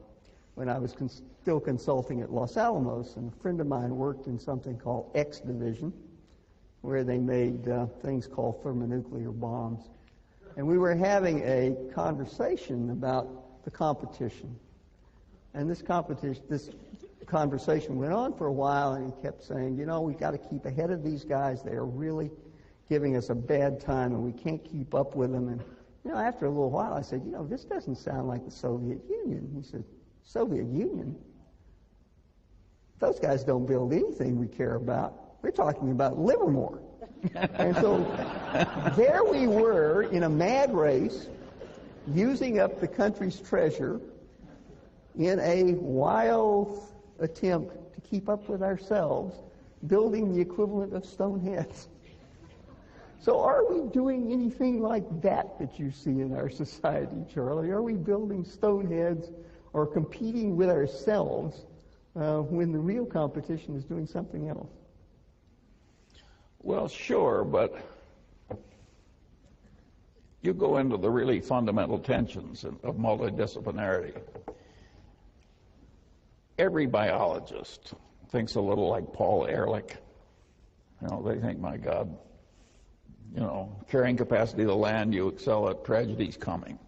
when I was still consulting at Los Alamos, and a friend of mine worked in something called X Division, where they made things called thermonuclear bombs. And we were having a conversation about the competition. And this conversation went on for a while, and he kept saying, you know, we've got to keep ahead of these guys. They are really giving us a bad time, and we can't keep up with them. And, you know, after a little while, I said, you know, this doesn't sound like the Soviet Union. He said, Soviet Union? Those guys don't build anything we care about. We're talking about Livermore. And so there we were in a mad race, using up the country's treasure in a wild attempt to keep up with ourselves, building the equivalent of stone heads. So are we doing anything like that you see in our society, Charlie? Are we building stone heads or competing with ourselves when the real competition is doing something else? Well, sure, but you go into the really fundamental tensions of multidisciplinarity. Every biologist thinks a little like Paul Ehrlich. You know, they think, my God, you know, carrying capacity of the land, you excel at tragedy's coming.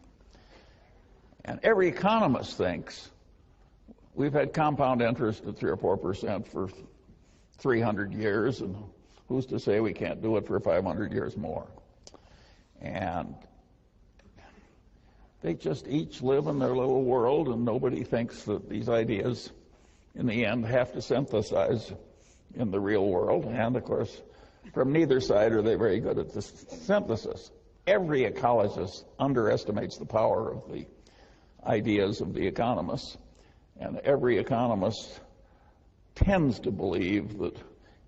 And every economist thinks we've had compound interest at 3 or 4% for 300 years, and who's to say we can't do it for 500 years more? And they just each live in their little world, and nobody thinks that these ideas, in the end, have to synthesize in the real world. And, of course, from neither side are they very good at this synthesis. Every ecologist underestimates the power of the ideas of the economists, and every economist tends to believe that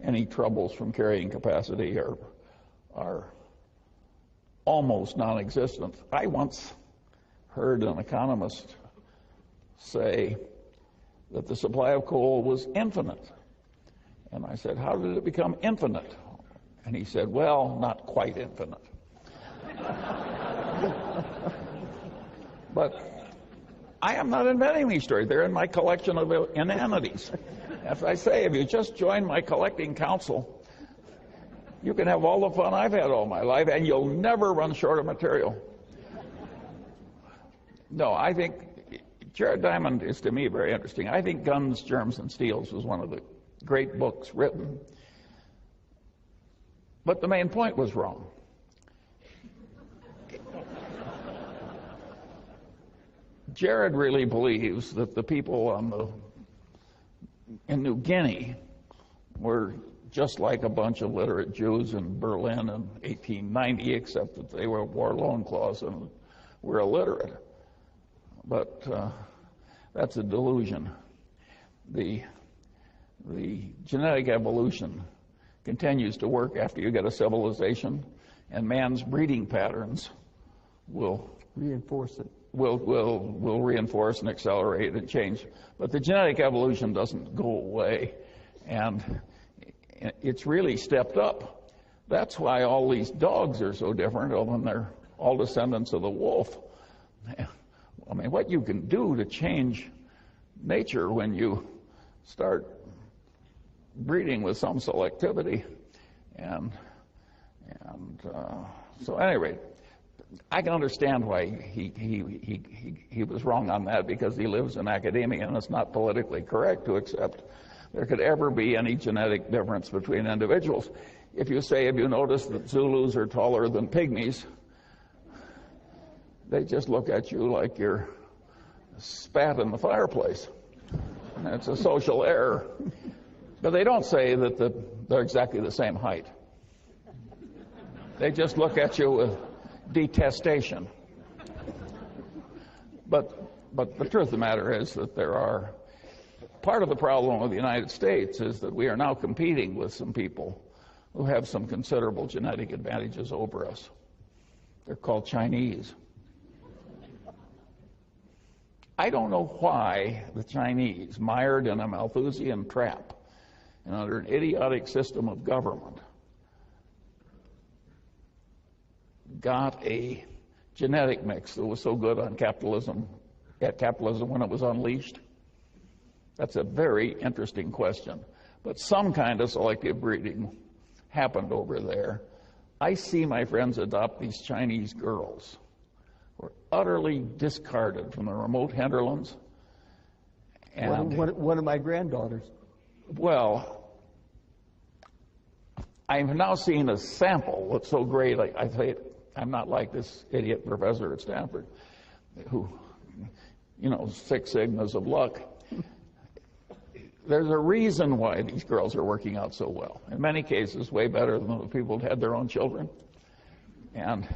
any troubles from carrying capacity are almost non-existent. I once heard an economist say that the supply of coal was infinite. And I said, how did it become infinite? And he said, well, not quite infinite. But I am not inventing these stories. They're in my collection of inanities. As I say, if you just join my collecting council, you can have all the fun I've had all my life, and you'll never run short of material. No, I think Jared Diamond is, to me, very interesting. I think Guns, Germs, and Steels was one of the great books written. But the main point was wrong. Jared really believes that the people in New Guinea were just like a bunch of literate Jews in Berlin in 1890, except that they wore loincloths and were illiterate. But that's a delusion. The genetic evolution continues to work after you get a civilization, and man's breeding patterns will reinforce it. Will reinforce and accelerate and change. But the genetic evolution doesn't go away, and it's really stepped up. That's why all these dogs are so different, when they're all descendants of the wolf. I mean, what you can do to change nature when you start breeding with some selectivity. So at any rate, I can understand why he was wrong on that, because he lives in academia and it's not politically correct to accept there could ever be any genetic difference between individuals. If you say, have you noticed that Zulus are taller than pygmies, they just look at you like you're spat in the fireplace. And it's a social error. But they don't say that they're exactly the same height. They just look at you with detestation. But the truth of the matter is that there are, part of the problem with the United States is that we are now competing with some people who have some considerable genetic advantages over us. They're called Chinese. I don't know why the Chinese, mired in a Malthusian trap and under an idiotic system of government, got a genetic mix that was so good on capitalism when it was unleashed. That's a very interesting question. But some kind of selective breeding happened over there. I see my friends adopt these Chinese girls who are utterly discarded from the remote hinterlands. And one of my granddaughters. Well, I've now seen a sample that's so great. I say I'm not like this idiot professor at Stanford who, Six Sigmas of luck. There's a reason why these girls are working out so well. In many cases, way better than the people who had their own children. And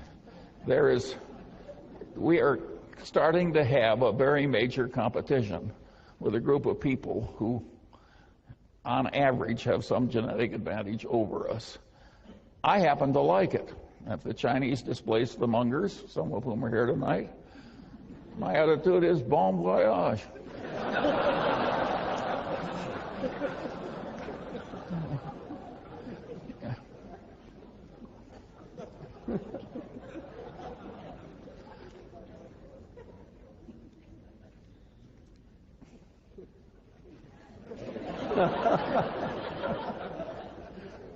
we are starting to have a very major competition with a group of people who, on average, have some genetic advantage over us. I happen to like it. If the Chinese displace the Mungers, some of whom are here tonight, my attitude is bon voyage.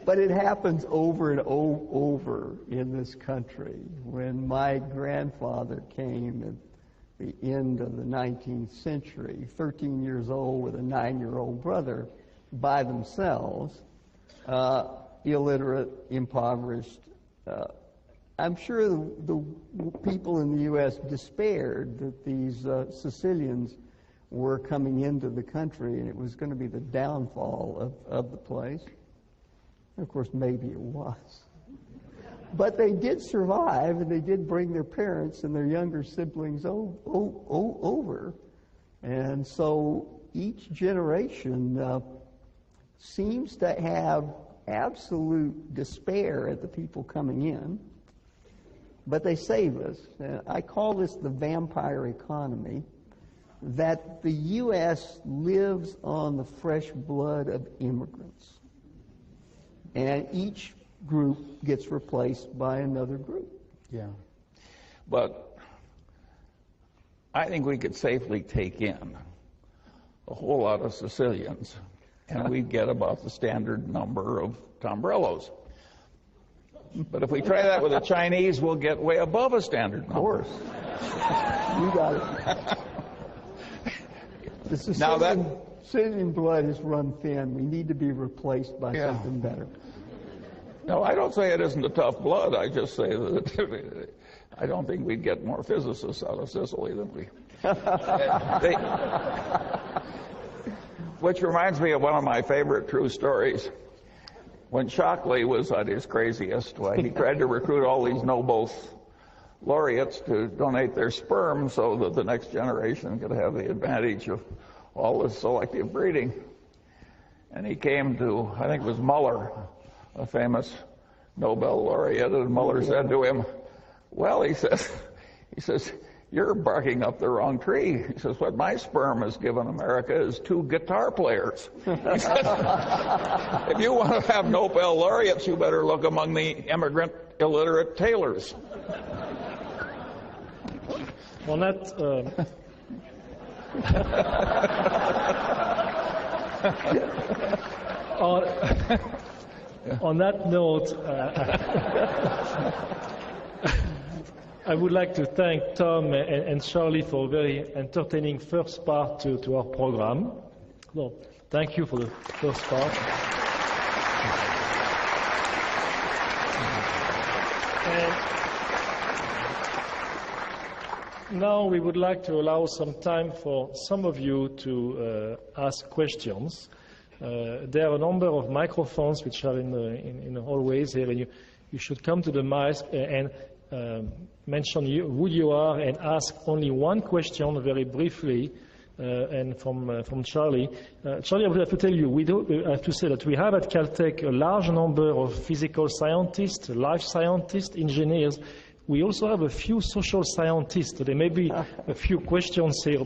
But it happens over and over in this country. When my grandfather came at the end of the 19th century, 13 years old with a 9-year-old brother by themselves, illiterate, impoverished, I'm sure the people in the U.S. despaired that these Sicilians were coming into the country and it was going to be the downfall of the place. Of course, maybe it was. But they did survive, and they did bring their parents and their younger siblings over. And so each generation seems to have absolute despair at the people coming in, but they save us. I call this the vampire economy, that the U.S. lives on the fresh blood of immigrants. And each group gets replaced by another group. Yeah. But I think we could safely take in a whole lot of Sicilians, and we'd get about the standard number of Tombrellos. But if we try that with the Chinese, we'll get way above a standard number. Of course. You got it. The Sicilian blood is run thin. We need to be replaced by something better. No, I don't say it isn't a tough blood. I just say that I don't think we'd get more physicists out of Sicily than we. Which reminds me of one of my favorite true stories. When Shockley was at his craziest, he tried to recruit all these Nobel laureates to donate their sperm so that the next generation could have the advantage of all this selective breeding. And he came to, I think it was Munger, a famous Nobel laureate, and Munger said to him, well, he says, you're barking up the wrong tree. He says, what my sperm has given America is 2 guitar players. He says, if you want to have Nobel laureates, you better look among the immigrant illiterate tailors. On that, on that note, I would like to thank Tom and Charlie for a very entertaining first part to our program. So, thank you for the first part. And now we would like to allow some time for some of you to ask questions. There are a number of microphones which are in the hallways here, and you should come to the mic and mention who you are and ask only one question very briefly. And from Charlie. Charlie, I would have to tell you, I have to say that we have at Caltech a large number of physical scientists, life scientists, engineers. We also have a few social scientists. So there may be a few questions here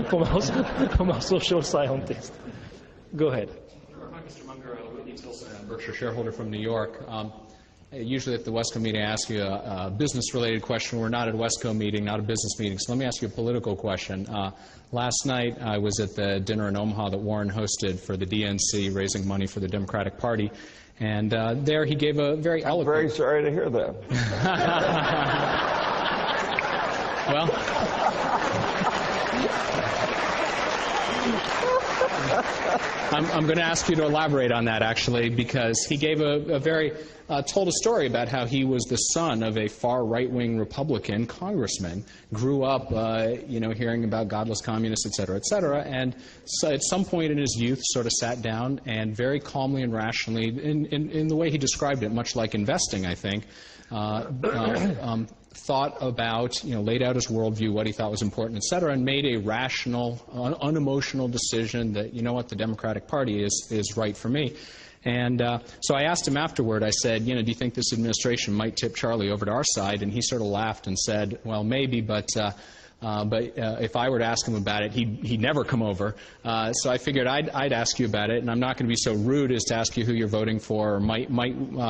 from our social scientists. Go ahead. Hi, Mr. Munger. Whitney Tilson, a Berkshire shareholder from New York. Usually at the Wesco meeting, I ask you a business-related question. We're not at a Wesco meeting, not a business meeting. So let me ask you a political question. Last night, I was at the dinner in Omaha that Warren hosted for the DNC, raising money for the Democratic Party. And there he gave a very eloquent... I'm very sorry to hear that. Well... I'm going to ask you to elaborate on that, actually, because he gave told a story about how he was the son of a far right-wing Republican congressman, grew up, hearing about godless communists, et cetera, and so at some point in his youth sort of sat down and very calmly and rationally, in the way he described it, much like investing, I think, thought about, laid out his worldview, what he thought was important, et cetera, and made a rational, unemotional decision that, the Democratic Party is right for me. And so I asked him afterward, I said, do you think this administration might tip Charlie over to our side? And he sort of laughed and said, well, maybe, but if I were to ask him about it, he'd never come over. So I figured I'd ask you about it, and I'm not going to be so rude as to ask you who you're voting for, or might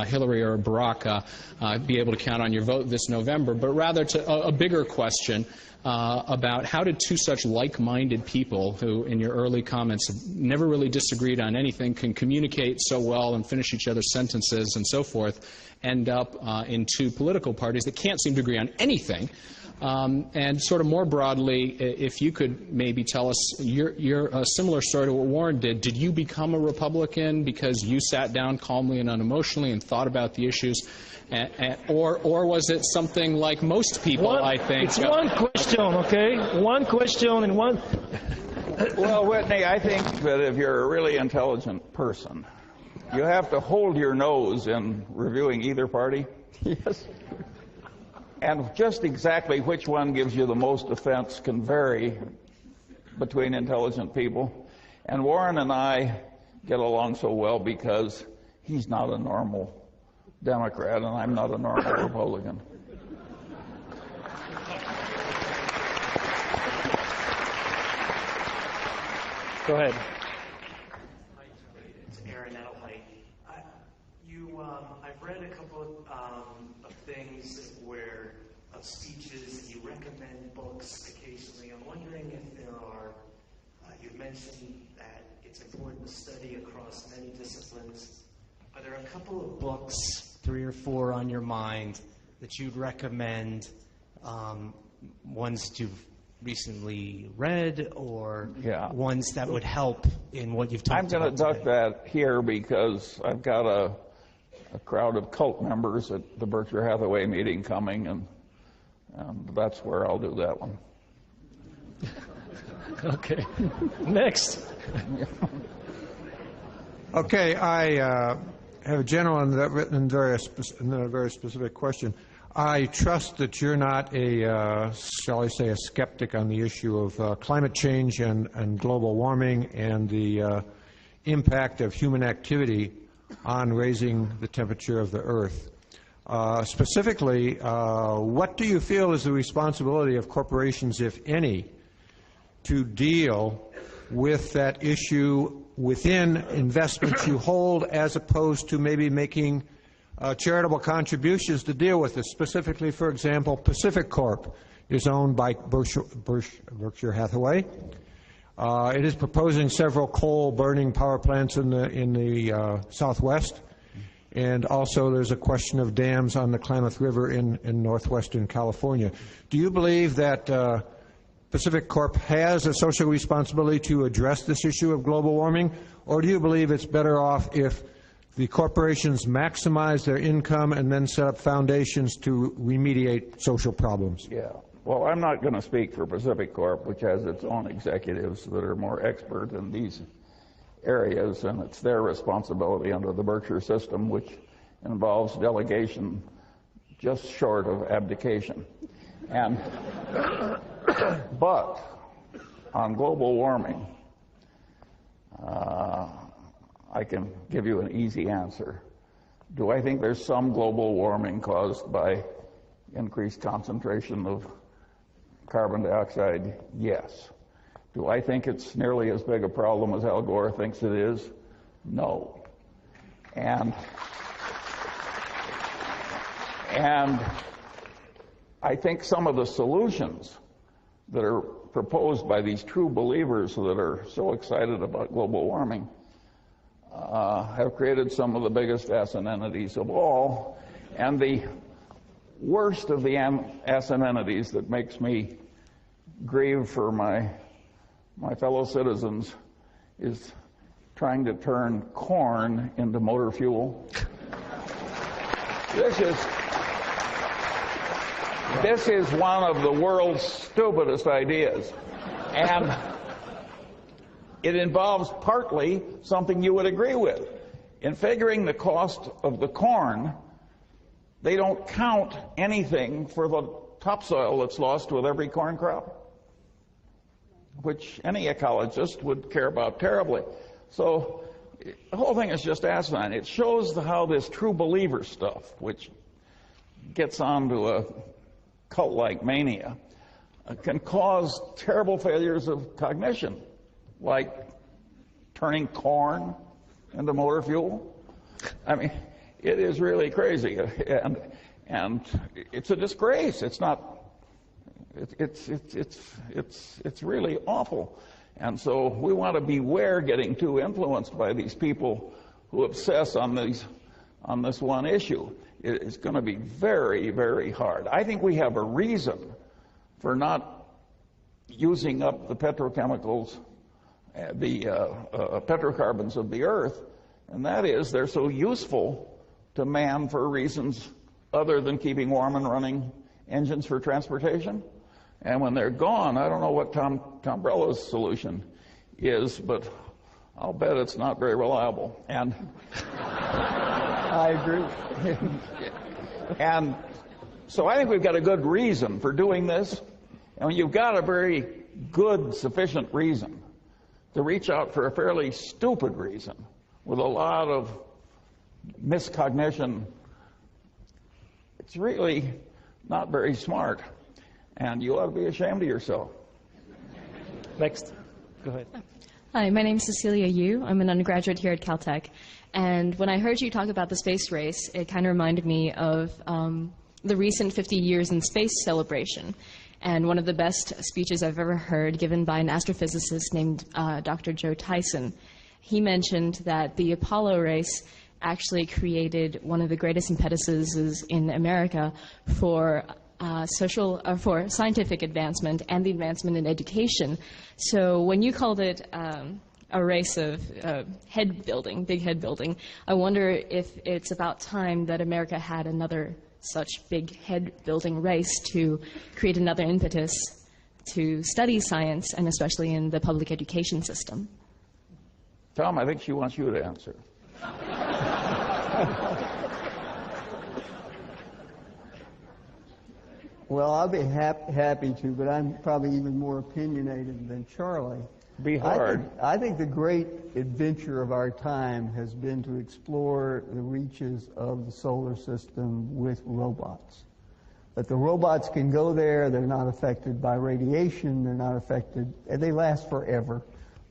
Hillary or Barack be able to count on your vote this November, but rather to a bigger question about how did two such like-minded people who, in your early comments, have never really disagreed on anything, can communicate so well and finish each other's sentences and so forth, end up in two political parties that can't seem to agree on anything. And sort of more broadly, if you could maybe tell us your similar story to what Warren did. Did you become a Republican because you sat down calmly and unemotionally and thought about the issues, or was it something like most people? I think it's one question, okay? One question and one. Well, Whitney, I think that if you're a really intelligent person, you have to hold your nose in reviewing either party. Yes. And just exactly which one gives you the most offense can vary between intelligent people. And Warren and I get along so well because he's not a normal Democrat and I'm not a normal Republican. Go ahead. I've read a couple of things of speeches, you recommend books occasionally. I'm wondering if there are, you've mentioned that it's important to study across many disciplines. Are there a couple of books, 3 or 4 on your mind, that you'd recommend, ones that you've recently read, or ones that would help in what you've talked about? I'm going to duck that here because I've got a crowd of cult members at the Berkshire Hathaway meeting coming, and that's where I'll do that one. Okay. Next. Okay, I have a gentleman that written in a very specific question. I trust that you're not shall I say, a skeptic on the issue of climate change and global warming and the impact of human activity on raising the temperature of the Earth. Specifically, what do you feel is the responsibility of corporations, if any, to deal with that issue within investments you hold, as opposed to maybe making charitable contributions to deal with it? Specifically, for example, Pacific Corp is owned by Berkshire Hathaway. It is proposing several coal-burning power plants in the Southwest, And also there's a question of dams on the Klamath River in northwestern California. Do you believe that Pacific Corp has a social responsibility to address this issue of global warming, or do you believe it's better off if the corporations maximize their income and then set up foundations to remediate social problems? Yeah. Well, I'm not going to speak for Pacific Corp, which has its own executives that are more expert in these areas, and it's their responsibility under the Berkshire system, which involves delegation just short of abdication. And but on global warming, I can give you an easy answer. Do I think there's some global warming caused by increased concentration of carbon dioxide? Yes. Do I think it's nearly as big a problem as Al Gore thinks it is? No. And I think some of the solutions that are proposed by these true believers that are so excited about global warming have created some of the biggest asin entities of all. And the worst of the asin entities that makes me grieve for my fellow citizens is trying to turn corn into motor fuel. This is one of the world's stupidest ideas. And it involves partly something you would agree with. In figuring the cost of the corn, they don't count anything for the topsoil that's lost with every corn crop, which any ecologist would care about terribly. So the whole thing is just asinine. It shows how this true believer stuff, which gets onto a cult-like mania, can cause terrible failures of cognition, like turning corn into motor fuel. I mean, it is really crazy, and it's a disgrace. It's not. It's really awful. And so we want to beware getting too influenced by these people who obsess on this one issue. It's going to be very, very hard. I think we have a reason for not using up the petrochemicals, the petrocarbons of the earth, and that is they're so useful to man for reasons other than keeping warm and running engines for transportation. And when they're gone, I don't know what Tom Brella's solution is, but I'll bet it's not very reliable. And I agree. And so I think we've got a good reason for doing this. And you've got a very good, sufficient reason to reach out for a fairly stupid reason with a lot of miscognition. It's really not very smart. And you ought to be ashamed of yourself. Next. Go ahead. Hi, my name is Cecilia Yu. I'm an undergraduate here at Caltech. And when I heard you talk about the space race, it kind of reminded me of the recent 50 years in space celebration. And one of the best speeches I've ever heard given by an astrophysicist named Dr. Joe Tyson. He mentioned that the Apollo race actually created one of the greatest impetuses in America for for scientific advancement and the advancement in education. So when you called it a race of head building, big head building, I wonder if it's about time that America had another such big head building race to create another impetus to study science, and especially in the public education system. Tom, I think she wants you to answer. Well, I'll be happy to, but I'm probably even more opinionated than Charlie. Be hard. I think the great adventure of our time has been to explore the reaches of the solar system with robots. That the robots can go there, they're not affected by radiation, they're not affected, and they last forever.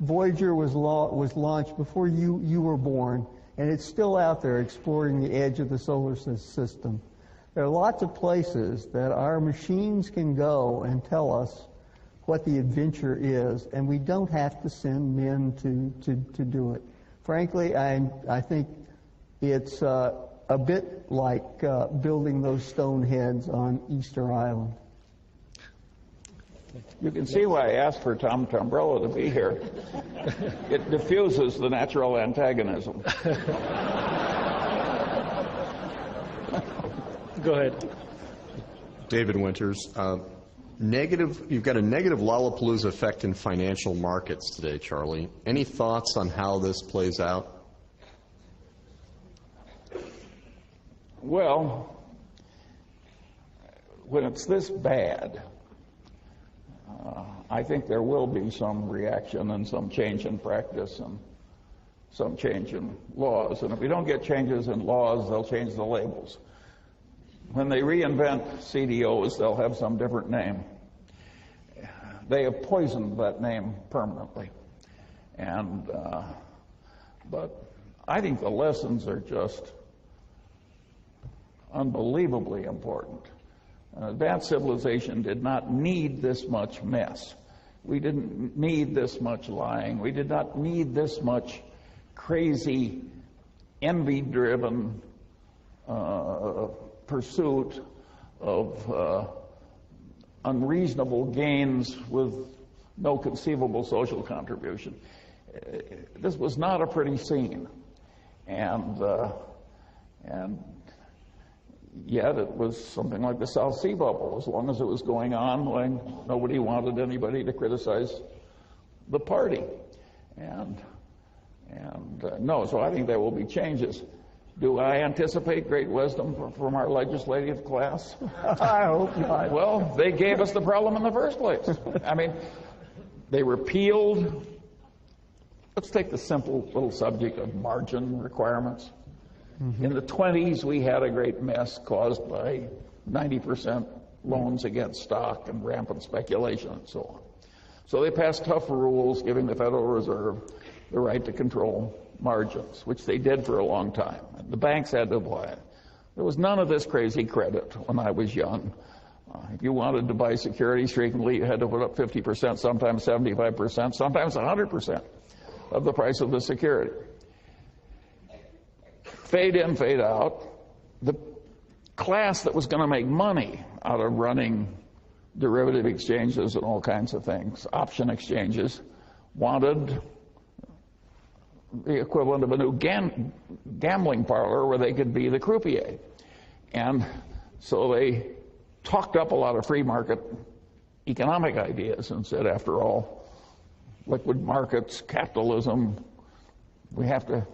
Voyager was launched before you were born, and it's still out there exploring the edge of the solar system. There are lots of places that our machines can go and tell us what the adventure is, and we don't have to send men to do it. Frankly, I think it's a bit like building those stone heads on Easter Island. You can see why I asked for Tom Tombrello to be here. It diffuses the natural antagonism. Go ahead. David Winters. You've got a negative Lollapalooza effect in financial markets today, Charlie. Any thoughts on how this plays out? Well, when it's this bad, I think there will be some reaction and some change in practice and some change in laws. And if we don't get changes in laws, they'll change the labels. When they reinvent CDOs, they'll have some different name. They have poisoned that name permanently. But I think the lessons are just unbelievably important. Advanced civilization did not need this much mess. We didn't need this much lying. We did not need this much crazy, envy-driven pursuit of unreasonable gains with no conceivable social contribution. This was not a pretty scene. And yet it was something like the South Sea Bubble. As long as it was going on, nobody wanted anybody to criticize the party. No, so I think there will be changes. Do I anticipate great wisdom from our legislative class? I hope not. Well, they gave us the problem in the first place. I mean, they repealed. Let's take the simple little subject of margin requirements. Mm-hmm. In the 20s, we had a great mess caused by 90% loans against stock and rampant speculation and so on. So they passed tough rules giving the Federal Reserve the right to control margins, which they did for a long time. The banks had to apply it. There was none of this crazy credit when I was young. If you wanted to buy securities frequently, you had to put up 50%, sometimes 75%, sometimes 100% of the price of the security. Fade in, fade out. The class that was going to make money out of running derivative exchanges and all kinds of things, option exchanges, wanted the equivalent of a new gambling parlor where they could be the croupier. And so they talked up a lot of free market economic ideas and said, after all, liquid markets, capitalism, we have to...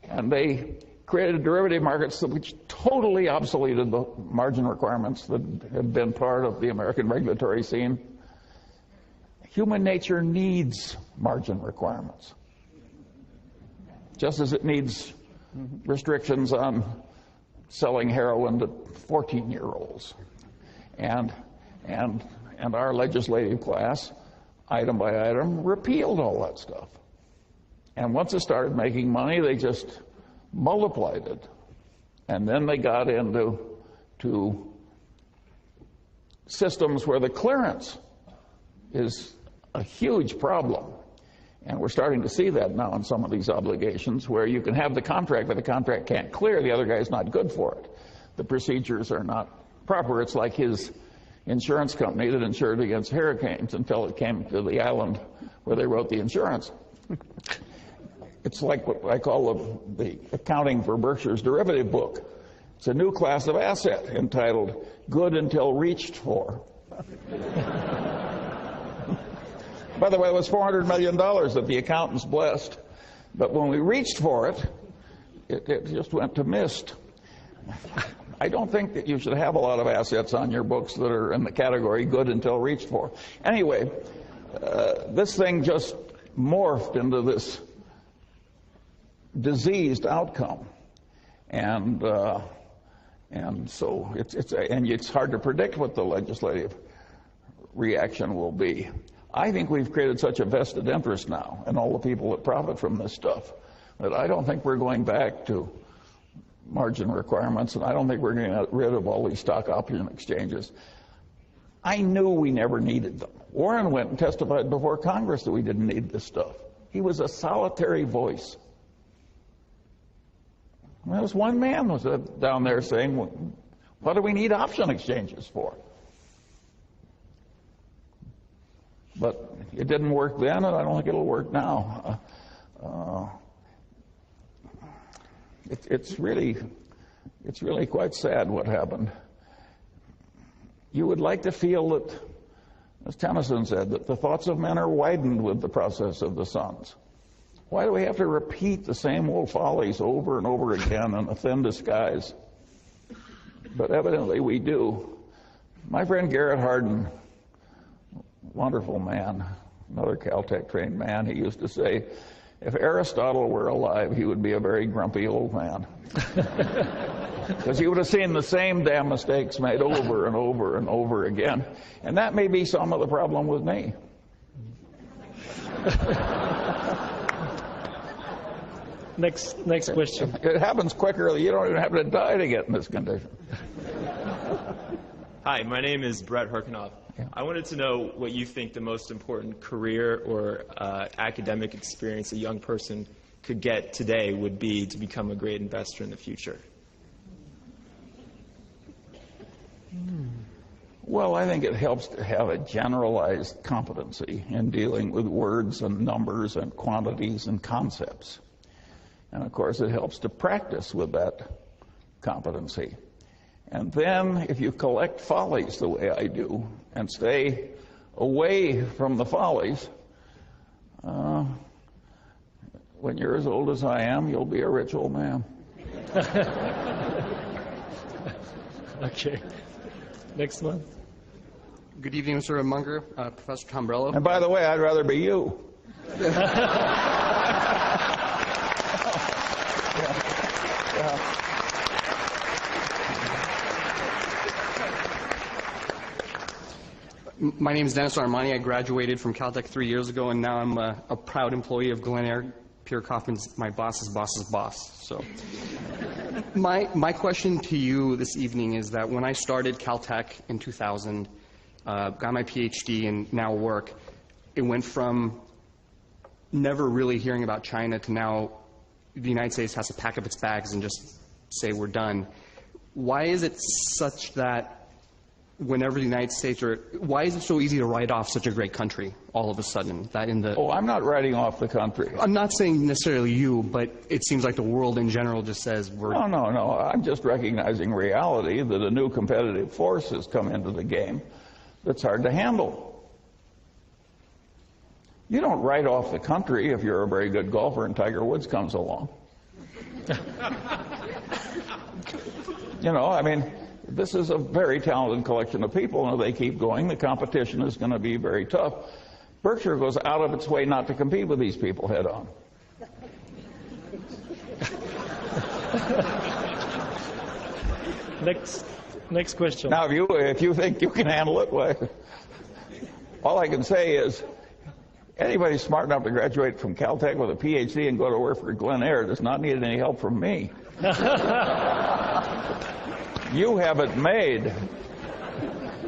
And they created derivative markets which totally obsoleted the margin requirements that had been part of the American regulatory scene. Human nature needs margin requirements, just as it needs restrictions on selling heroin to 14-year-olds. And our legislative class, item by item, repealed all that stuff. And once it started making money, they just multiplied it. And then they got into systems where the clearance is a huge problem. And we're starting to see that now in some of these obligations, where you can have the contract, but the contract can't clear. The other guy's not good for it. The procedures are not proper. It's like his insurance company that insured against hurricanes until it came to the island where they wrote the insurance. It's like what I call the accounting for Berkshire's derivative book. It's a new class of asset entitled good until reached for. By the way, it was $400 million that the accountants blessed. But when we reached for it, it just went to mist. I don't think that you should have a lot of assets on your books that are in the category good until reached for. Anyway, this thing just morphed into this diseased outcome. And so it's hard to predict what the legislative reaction will be. I think we've created such a vested interest now in all the people that profit from this stuff that I don't think we're going back to margin requirements, and I don't think we're going to get rid of all these stock option exchanges. I knew we never needed them. Warren went and testified before Congress that we didn't need this stuff. He was a solitary voice. Well, this one man was down there saying, what do we need option exchanges for? But it didn't work then, and I don't think it'll work now. It's really quite sad what happened. You would like to feel that, as Tennyson said, that the thoughts of men are widened with the process of the suns. Why do we have to repeat the same old follies over and over again in a thin disguise? But evidently we do. My friend Garrett Hardin, wonderful man, another Caltech trained man, he used to say, if Aristotle were alive, he would be a very grumpy old man. Because he would have seen the same damn mistakes made over and over and over again. And that may be some of the problem with me. Next question. It happens quicker. You don't even have to die to get in this condition. Hi, my name is Brett Herkenoff. Yeah. I wanted to know what you think the most important career or academic experience a young person could get today would be to become a great investor in the future. Well, I think it helps to have a generalized competency in dealing with words and numbers and quantities and concepts. And of course, it helps to practice with that competency. And then, if you collect follies the way I do and stay away from the follies, when you're as old as I am, you'll be a rich old man. Okay. Next one. Good evening, Mr. Munger, Professor Tombrello. And by the way, I'd rather be you. My name is Dennis Armani. I graduated from Caltech 3 years ago, and now I'm a proud employee of Glen Eyre. Pierre Kaufman's my boss's boss's boss. So, my question to you this evening is that when I started Caltech in 2000, got my PhD and now work, it went from never really hearing about China to now the United States has to pack up its bags and just say we're done. Why is it such that whenever the United States, or why is it so easy to write off such a great country all of a sudden? That in the Oh, I'm not writing off the country. I'm not saying necessarily you, but it seems like the world in general just says we're... No. I'm just recognizing reality that a new competitive force has come into the game that's hard to handle. You don't write off the country if you're a very good golfer and Tiger Woods comes along. This is a very talented collection of people, and if they keep going, the competition is going to be very tough. Berkshire goes out of its way not to compete with these people head on. Next question. Now, if you think you can handle it, well, all I can say is anybody smart enough to graduate from Caltech with a PhD and go to work for Glen Eyre does not need any help from me. You have it made.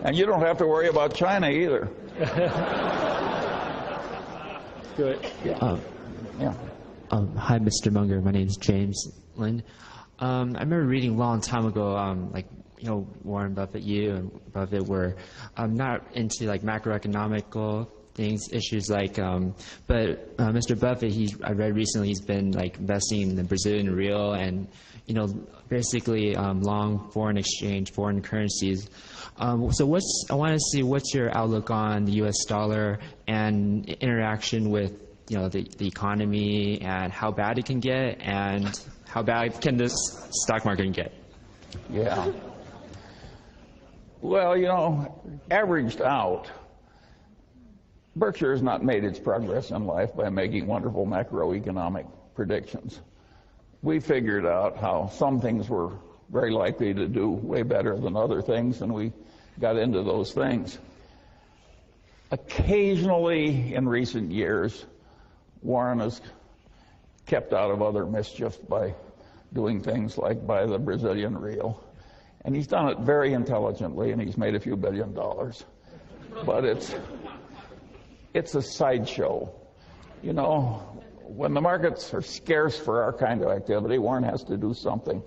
And you don't have to worry about China either. Good. Hi, Mr. Munger. My name is James Lynn. I remember reading a long time ago, Warren Buffett, you and Buffett were not into macroeconomical things, issues but Mr. Buffett, I read recently he's been investing in the Brazilian real and basically long foreign exchange, foreign currencies. So I want to see what's your outlook on the U.S. dollar and interaction with the economy and how bad it can get and how bad can this stock market get? Yeah. Well, averaged out, Berkshire has not made its progress in life by making wonderful macroeconomic predictions. We figured out how some things were very likely to do way better than other things, and we got into those things. Occasionally, in recent years, Warren has kept out of other mischief by doing things like buy the Brazilian real. And he's done it very intelligently, and he's made a few $1 billion. But it's a sideshow. when the markets are scarce for our kind of activity, Warren has to do something.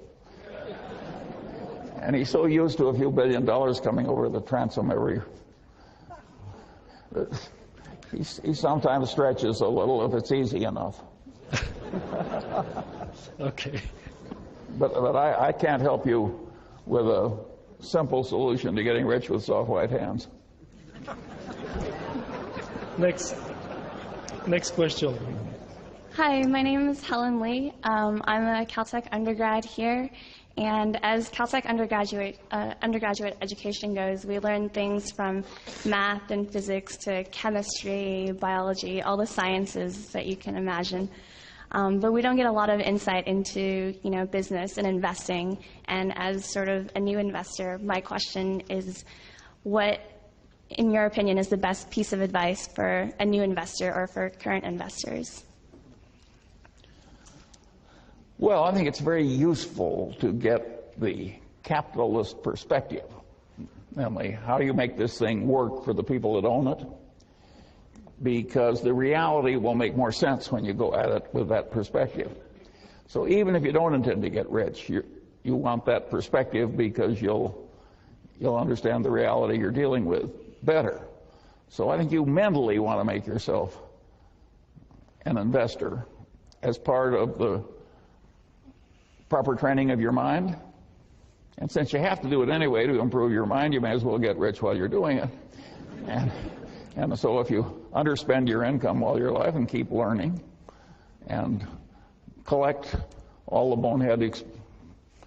And he's so used to a few $1 billion coming over the transom every... He sometimes stretches a little if it's easy enough. Okay. But I can't help you with a simple solution to getting rich with soft white hands. Next question. Hi, my name is Helen Lee. I'm a Caltech undergrad here, and as Caltech undergraduate education goes, we learn things from math and physics to chemistry, biology, all the sciences that you can imagine. But we don't get a lot of insight into, business and investing. And as sort of a new investor, my question is, what, in your opinion, is the best piece of advice for a new investor or for current investors? Well, I think it's very useful to get the capitalist perspective. Namely, how do you make this thing work for the people that own it? Because the reality will make more sense when you go at it with that perspective. So even if you don't intend to get rich, you want that perspective because you'll understand the reality you're dealing with better. So I think you mentally want to make yourself an investor as part of the proper training of your mind. And since you have to do it anyway to improve your mind, you may as well get rich while you're doing it. And so if you underspend your income while you're alive and keep learning and collect all the bonehead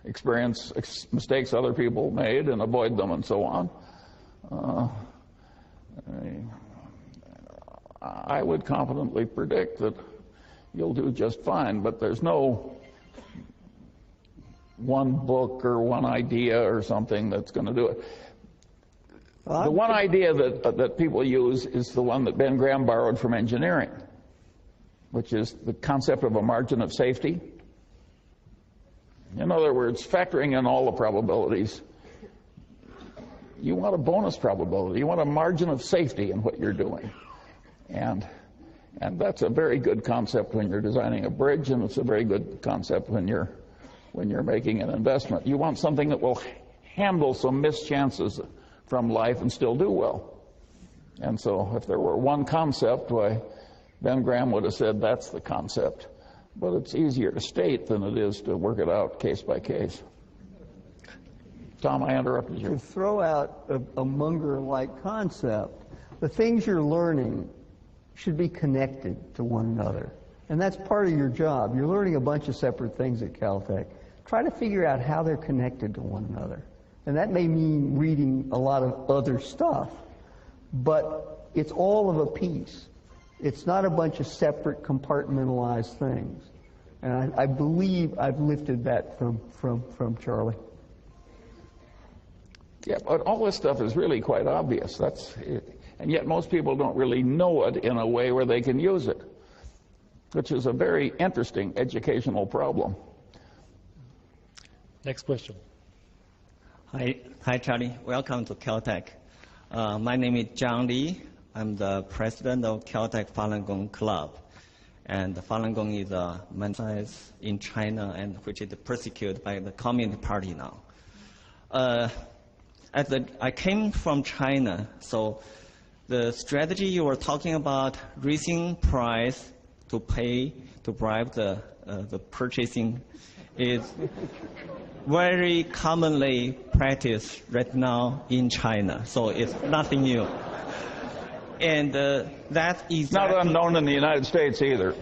mistakes other people made and avoid them and so on, I would confidently predict that you'll do just fine. But there's no one book or one idea or something that's going to do it. The one idea that people use is the one that Ben Graham borrowed from engineering, which is the concept of a margin of safety. In other words, factoring in all the probabilities, you want a bonus probability. You want a margin of safety in what you're doing. And that's a very good concept when you're designing a bridge, and it's a very good concept when you're making an investment. You want something that will handle some mischances from life and still do well. And so if there were one concept, why, Ben Graham would have said that's the concept. But it's easier to state than it is to work it out case by case. Tom, I interrupted you. To throw out a Munger-like concept, the things you're learning should be connected to one another. And that's part of your job. You're learning a bunch of separate things at Caltech. Try to figure out how they're connected to one another. And that may mean reading a lot of other stuff, but it's all of a piece. It's not a bunch of separate compartmentalized things. And I believe I've lifted that from Charlie. Yeah, but all this stuff is really quite obvious. That's it. And yet most people don't really know it in a way where they can use it, which is a very interesting educational problem. Next question. Hi, Charlie. Welcome to Caltech. My name is John Lee. I'm the president of Caltech Falun Gong Club. And Falun Gong is a movement in China, and which is persecuted by the Communist Party now. I came from China, so the strategy you were talking about, raising price to bribe the purchasing, is very commonly practiced right now in China. So it's nothing new. And that is not unknown in the United States either.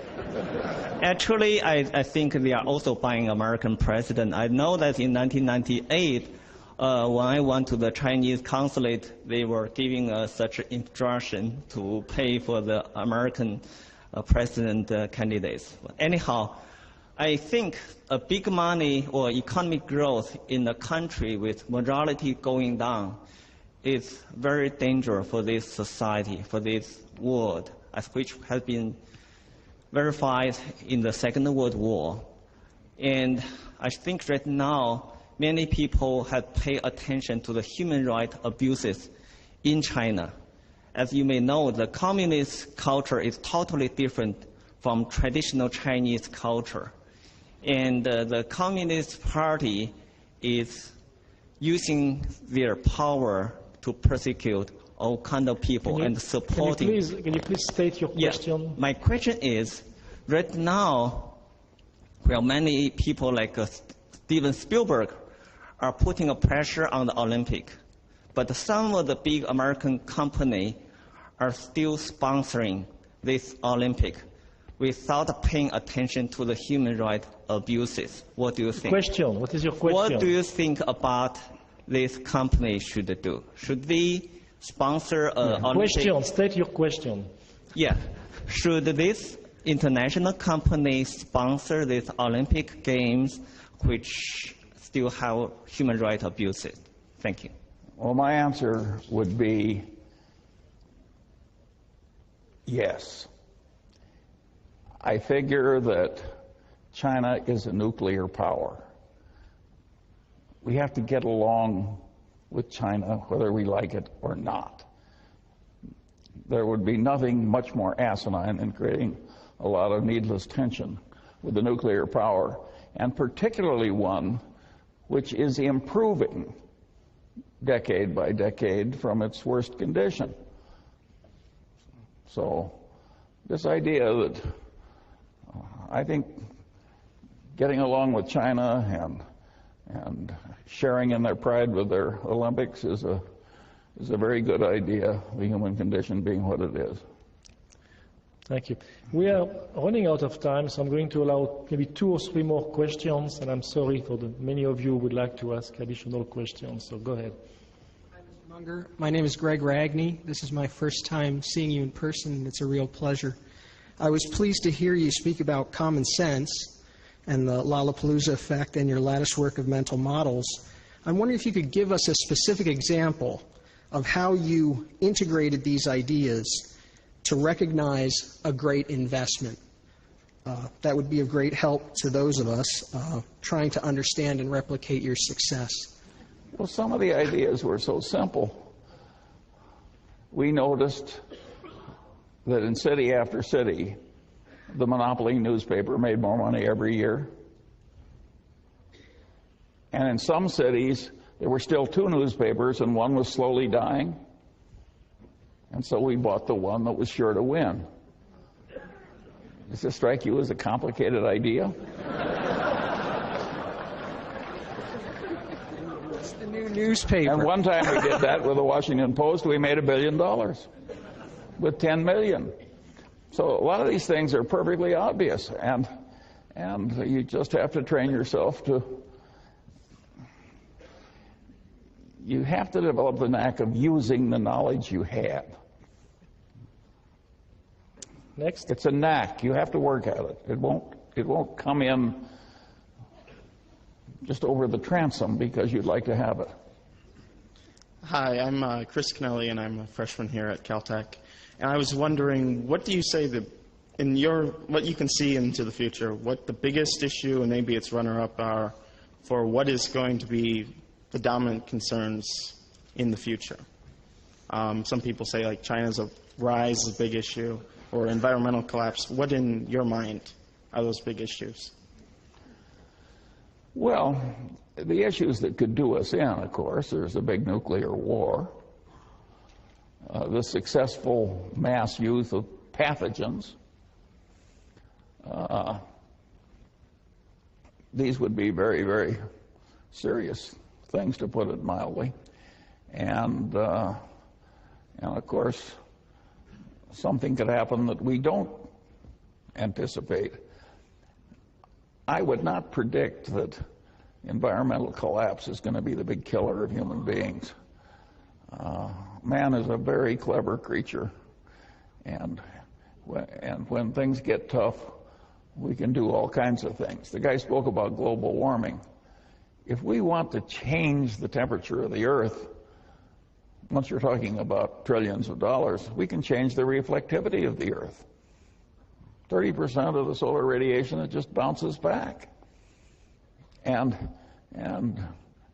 Actually, I think they are also buying American president. I know that in 1998, when I went to the Chinese consulate, they were giving us such instruction to pay for the American president candidates. Anyhow, I think a big money or economic growth in a country with morality going down is very dangerous for this society, for this world, as which has been verified in the Second World War. And I think right now, many people have paid attention to the human rights abuses in China. As you may know, the communist culture is totally different from traditional Chinese culture. And the Communist Party is using their power to persecute all kind of people and supporting. Can you please state your question? Yeah. My question is, right now, where many people like Steven Spielberg are putting a pressure on the Olympic, but some of the big American companies are still sponsoring this Olympic without paying attention to the human rights abuses. What do you think? Question. What is your question? What do you think about this company should do? Should they sponsor an Olympic? Question. State your question. Yeah. Should this international company sponsor these Olympic Games which still have human rights abuses? Thank you. Well, my answer would be yes. I figure that China is a nuclear power. We have to get along with China whether we like it or not. There would be nothing much more asinine than creating a lot of needless tension with the nuclear power, and particularly one which is improving decade by decade from its worst condition. So this idea that I think getting along with China and sharing in their pride with their Olympics is a very good idea, the human condition being what it is. Thank you. We are running out of time, so I'm going to allow maybe 2 or 3 more questions, and I'm sorry for the many of you who would like to ask additional questions, so go ahead. Hi, Mr. Munger. My name is Greg Ragney. This is my first time seeing you in person, and it's a real pleasure. I was pleased to hear you speak about common sense and the Lollapalooza effect and your lattice work of mental models. I'm wondering if you could give us a specific example of how you integrated these ideas to recognize a great investment. That would be of great help to those of us trying to understand and replicate your success. Well, some of the ideas were so simple. We noticed that in city after city, the monopoly newspaper made more money every year. And in some cities, there were still 2 newspapers and one was slowly dying. And so we bought the one that was sure to win. Does this strike you as a complicated idea? It's the new newspaper. And one time we did that with the Washington Post. We made $1 billion with 10 million. So a lot of these things are perfectly obvious, and you just have to train yourself to. You have to develop the knack of using the knowledge you have. Next. It's a knack. You have to work at it. It won't come in just over the transom because you'd like to have it. Hi, I'm Chris Kennelly, and I'm a freshman here at Caltech. And I was wondering, what do you say what you can see into the future, what the biggest issue and maybe its runner-up are for what is going to be the dominant concerns in the future? Some people say like China's rise is a big issue, or environmental collapse. What in your mind are those big issues? Well, the issues that could do us in, of course, there's a big nuclear war, the successful mass use of pathogens. These would be very, very serious things, to put it mildly. And of course, something could happen that we don't anticipate. I would not predict that environmental collapse is going to be the big killer of human beings. Man is a very clever creature, and when things get tough, we can do all kinds of things. The guy spoke about global warming. If we want to change the temperature of the Earth, once you're talking about trillions of dollars, we can change the reflectivity of the Earth. 30% of the solar radiation, it just bounces back. And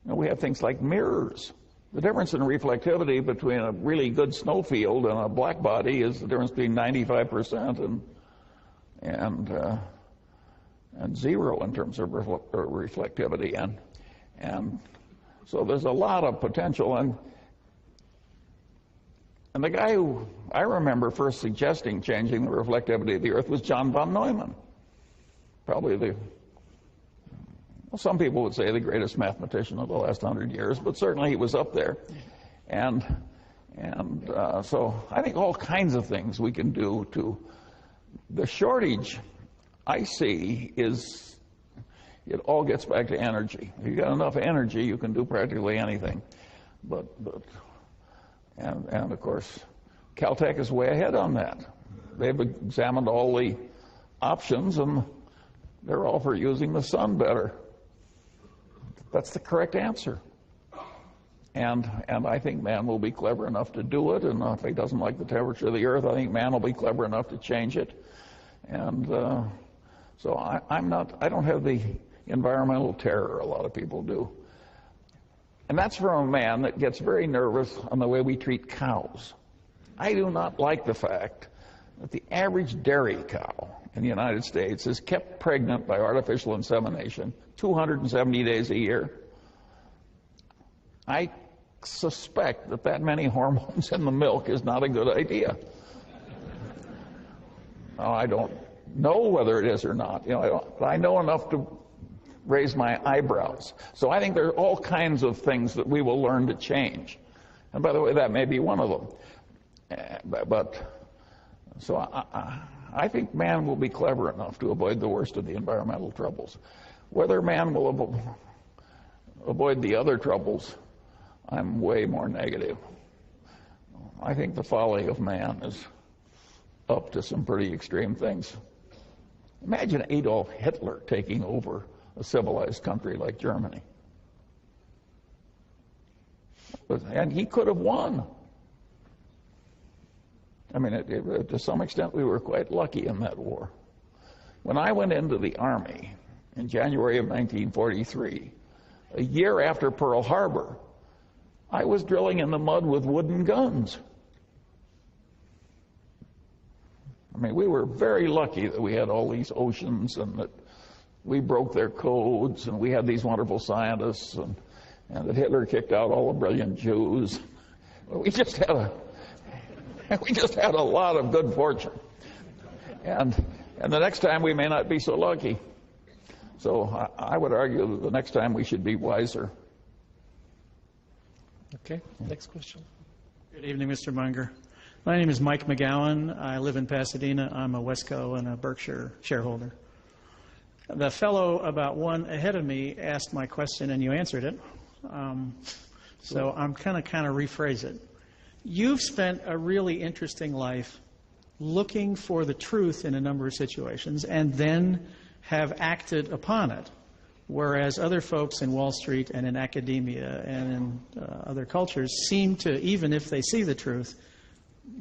we have things like mirrors. The difference in reflectivity between a really good snowfield and a black body is the difference between 95% and and zero in terms of reflectivity, and so there's a lot of potential. And the guy who I remember first suggesting changing the reflectivity of the Earth was John von Neumann, probably some people would say the greatest mathematician of the last 100 years, but certainly he was up there. And so I think all kinds of things we can do to. The shortage I see is, it all gets back to energy. If you got enough energy, you can do practically anything. And of course, Caltech is way ahead on that. They've examined all the options, and they're all for using the sun better. That's the correct answer. And I think man will be clever enough to do it, and if he doesn't like the temperature of the Earth, I think man will be clever enough to change it. And so I don't have the environmental terror a lot of people do. And that's from a man that gets very nervous on the way we treat cows. I do not like the fact that the average dairy cow in the United States is kept pregnant by artificial insemination 270 days a year. I suspect that many hormones in the milk is not a good idea. Now, I don't know whether it is or not. But I know enough to raise my eyebrows. So I think there are all kinds of things that we will learn to change. And by the way, that may be one of them. So I think man will be clever enough to avoid the worst of the environmental troubles. Whether man will avoid the other troubles, I'm way more negative. I think the folly of man is up to some pretty extreme things. Imagine Adolf Hitler taking over a civilized country like Germany. And he could have won. I mean, to some extent, we were quite lucky in that war. When I went into the Army in January of 1943, a year after Pearl Harbor, I was drilling in the mud with wooden guns. I mean, we were very lucky that we had all these oceans and that we broke their codes and we had these wonderful scientists and that Hitler kicked out all the brilliant Jews. We just had a lot of good fortune. And the next time we may not be so lucky. So I would argue that the next time we should be wiser. Okay, next question. Good evening, Mr. Munger. My name is Mike McGowan. I live in Pasadena. I'm a Wesco and a Berkshire shareholder. The fellow about one ahead of me asked my question and you answered it. So I'm kind of rephrase it. You've spent a really interesting life looking for the truth in a number of situations and then have acted upon it. Whereas other folks in Wall Street and in academia and in other cultures seem to, even if they see the truth,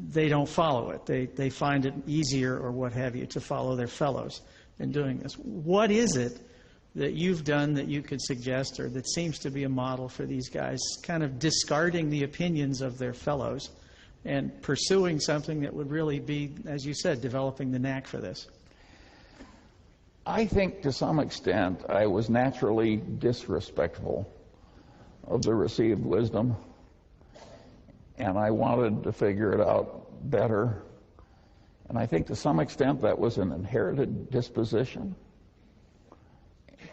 they don't follow it. They find it easier or what have you to follow their fellows in doing this. What is it that you've done that you could suggest or that seems to be a model for these guys kind of discarding the opinions of their fellows and pursuing something that would really be, as you said, developing the knack for this? I think to some extent I was naturally disrespectful of the received wisdom, and I wanted to figure it out better. And I think to some extent that was an inherited disposition.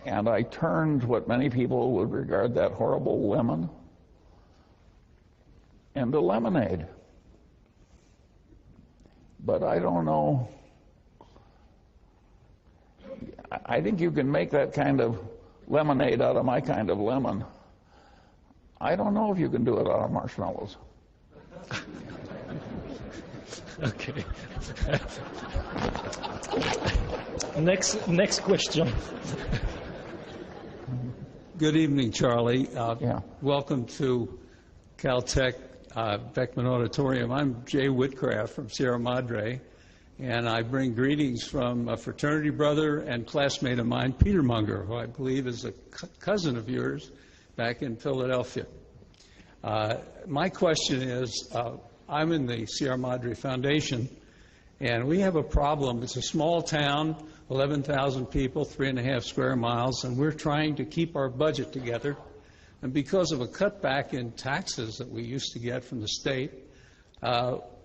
And I turned what many people would regard that horrible lemon into lemonade. But I don't know. I think you can make that kind of lemonade out of my kind of lemon. I don't know if you can do it out of marshmallows. Okay. Next question. Good evening, Charlie. Welcome to Caltech Beckman Auditorium. I'm Jay Whitcraft from Sierra Madre, and I bring greetings from a fraternity brother and classmate of mine, Peter Munger, who I believe is a cousin of yours back in Philadelphia. My question is, I'm in the Sierra Madre Foundation, And we have a problem. It's a small town, 11,000 people, 3.5 square miles, and we're trying to keep our budget together. And because of a cutback in taxes that we used to get from the state,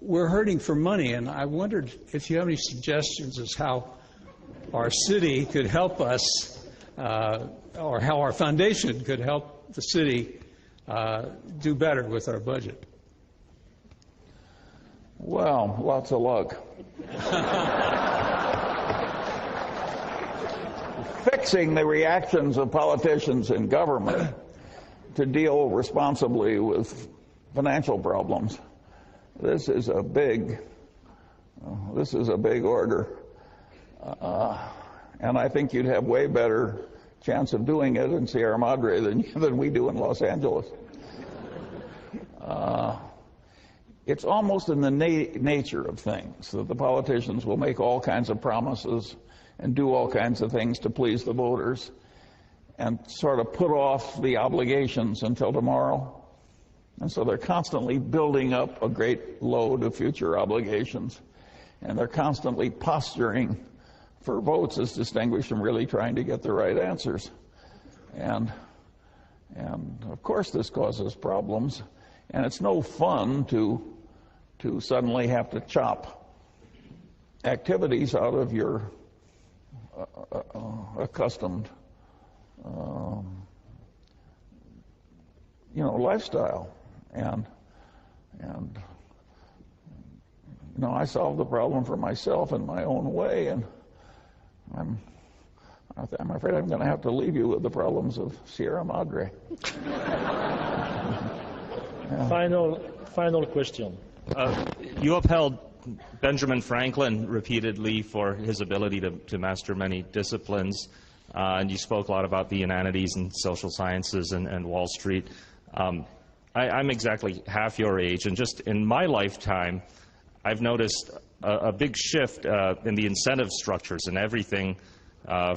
we're hurting for money. And I wondered if you have any suggestions as how our city could help us, or how our foundation could help the city do better with our budget. Well, lots of luck. Fixing the reactions of politicians in government to deal responsibly with financial problems. This is a big order. And I think you'd have way better chance of doing it in Sierra Madre than we do in Los Angeles. It's almost in the nature of things that the politicians will make all kinds of promises and do all kinds of things to please the voters and sort of put off the obligations until tomorrow. And so they're constantly building up a great load of future obligations. And they're constantly posturing for votes as distinguished from really trying to get the right answers. And of course this causes problems. And it's no fun to suddenly have to chop activities out of your accustomed lifestyle. And I solved the problem for myself in my own way, and I'm afraid I'm going to have to leave you with the problems of Sierra Madre. Final question. You upheld Benjamin Franklin repeatedly for his ability to master many disciplines, and you spoke a lot about the humanities and social sciences and Wall Street. I'm exactly half your age, and just in my lifetime, I've noticed a big shift in the incentive structures and everything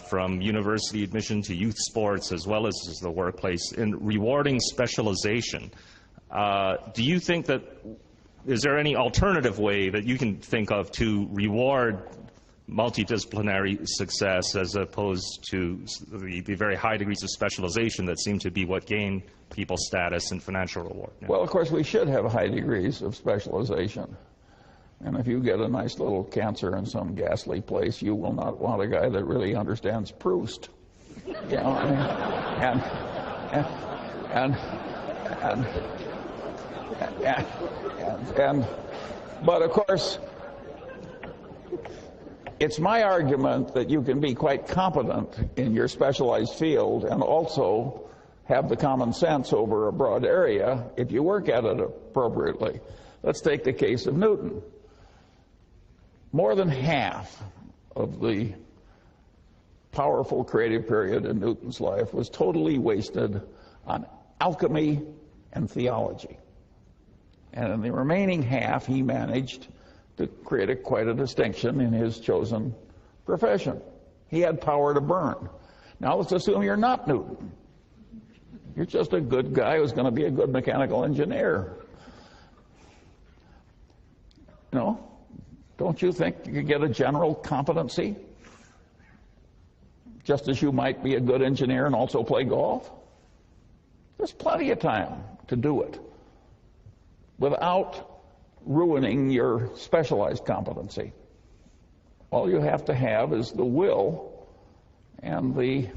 from university admission to youth sports as well as the workplace in rewarding specialization. Do you think that, is there any alternative way that you can think of to reward multidisciplinary success as opposed to the very high degrees of specialization that seem to be what gain people status and financial reward? Well, of course, we should have high degrees of specialization. And if you get a nice little cancer in some ghastly place, you will not want a guy that really understands Proust. You know, I mean, but of course, it's my argument that you can be quite competent in your specialized field and also have the common sense over a broad area if you work at it appropriately. Let's take the case of Newton. More than half of the powerful creative period in Newton's life was totally wasted on alchemy and theology. And in the remaining half, he managed to create quite a distinction in his chosen profession. He had power to burn. Now let's assume you're not Newton. You're just a good guy who's going to be a good mechanical engineer. No? Don't you think you could get a general competency? Just as you might be a good engineer and also play golf? There's plenty of time to do it without ruining your specialized competency. All you have to have is the will and the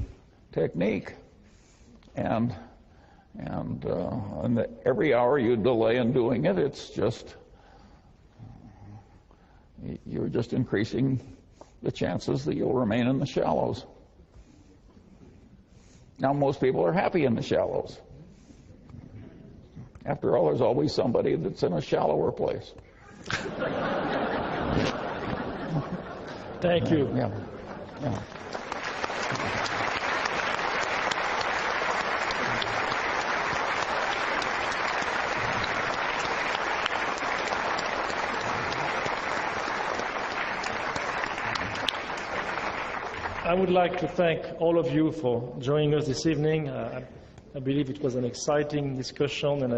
technique. And every hour you delay in doing it, it's just, you're just increasing the chances that you'll remain in the shallows. Now, most people are happy in the shallows. After all, there's always somebody that's in a shallower place. Thank you. Yeah. I would like to thank all of you for joining us this evening. I believe it was an exciting discussion, and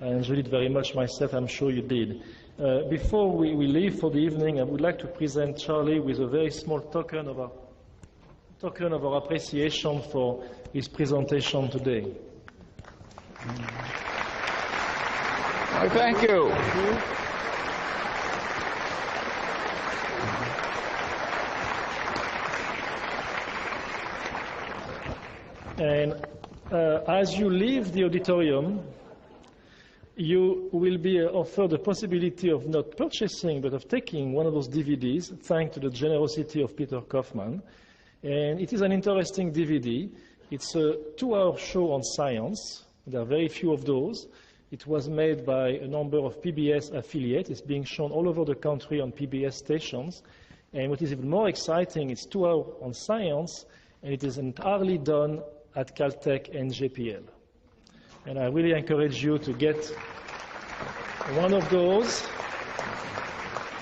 I enjoyed it very much myself. I'm sure you did. Before we leave for the evening, I would like to present Charlie with a very small token of our appreciation for his presentation today. Thank you. And as you leave the auditorium, you will be offered the possibility of not purchasing, but of taking one of those DVDs, thanks to the generosity of Peter Kaufman. And it is an interesting DVD. It's a 2-hour show on science. There are very few of those. It was made by a number of PBS affiliates. It's being shown all over the country on PBS stations. And what is even more exciting, it's 2 hours on science, and it is entirely done at Caltech and JPL. And I really encourage you to get one of those.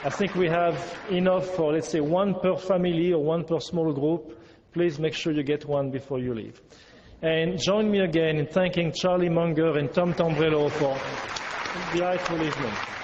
I think we have enough for, let's say, one per family or one per small group. Please make sure you get one before you leave. And join me again in thanking Charlie Munger and Tom Tombrello for the delightful evening.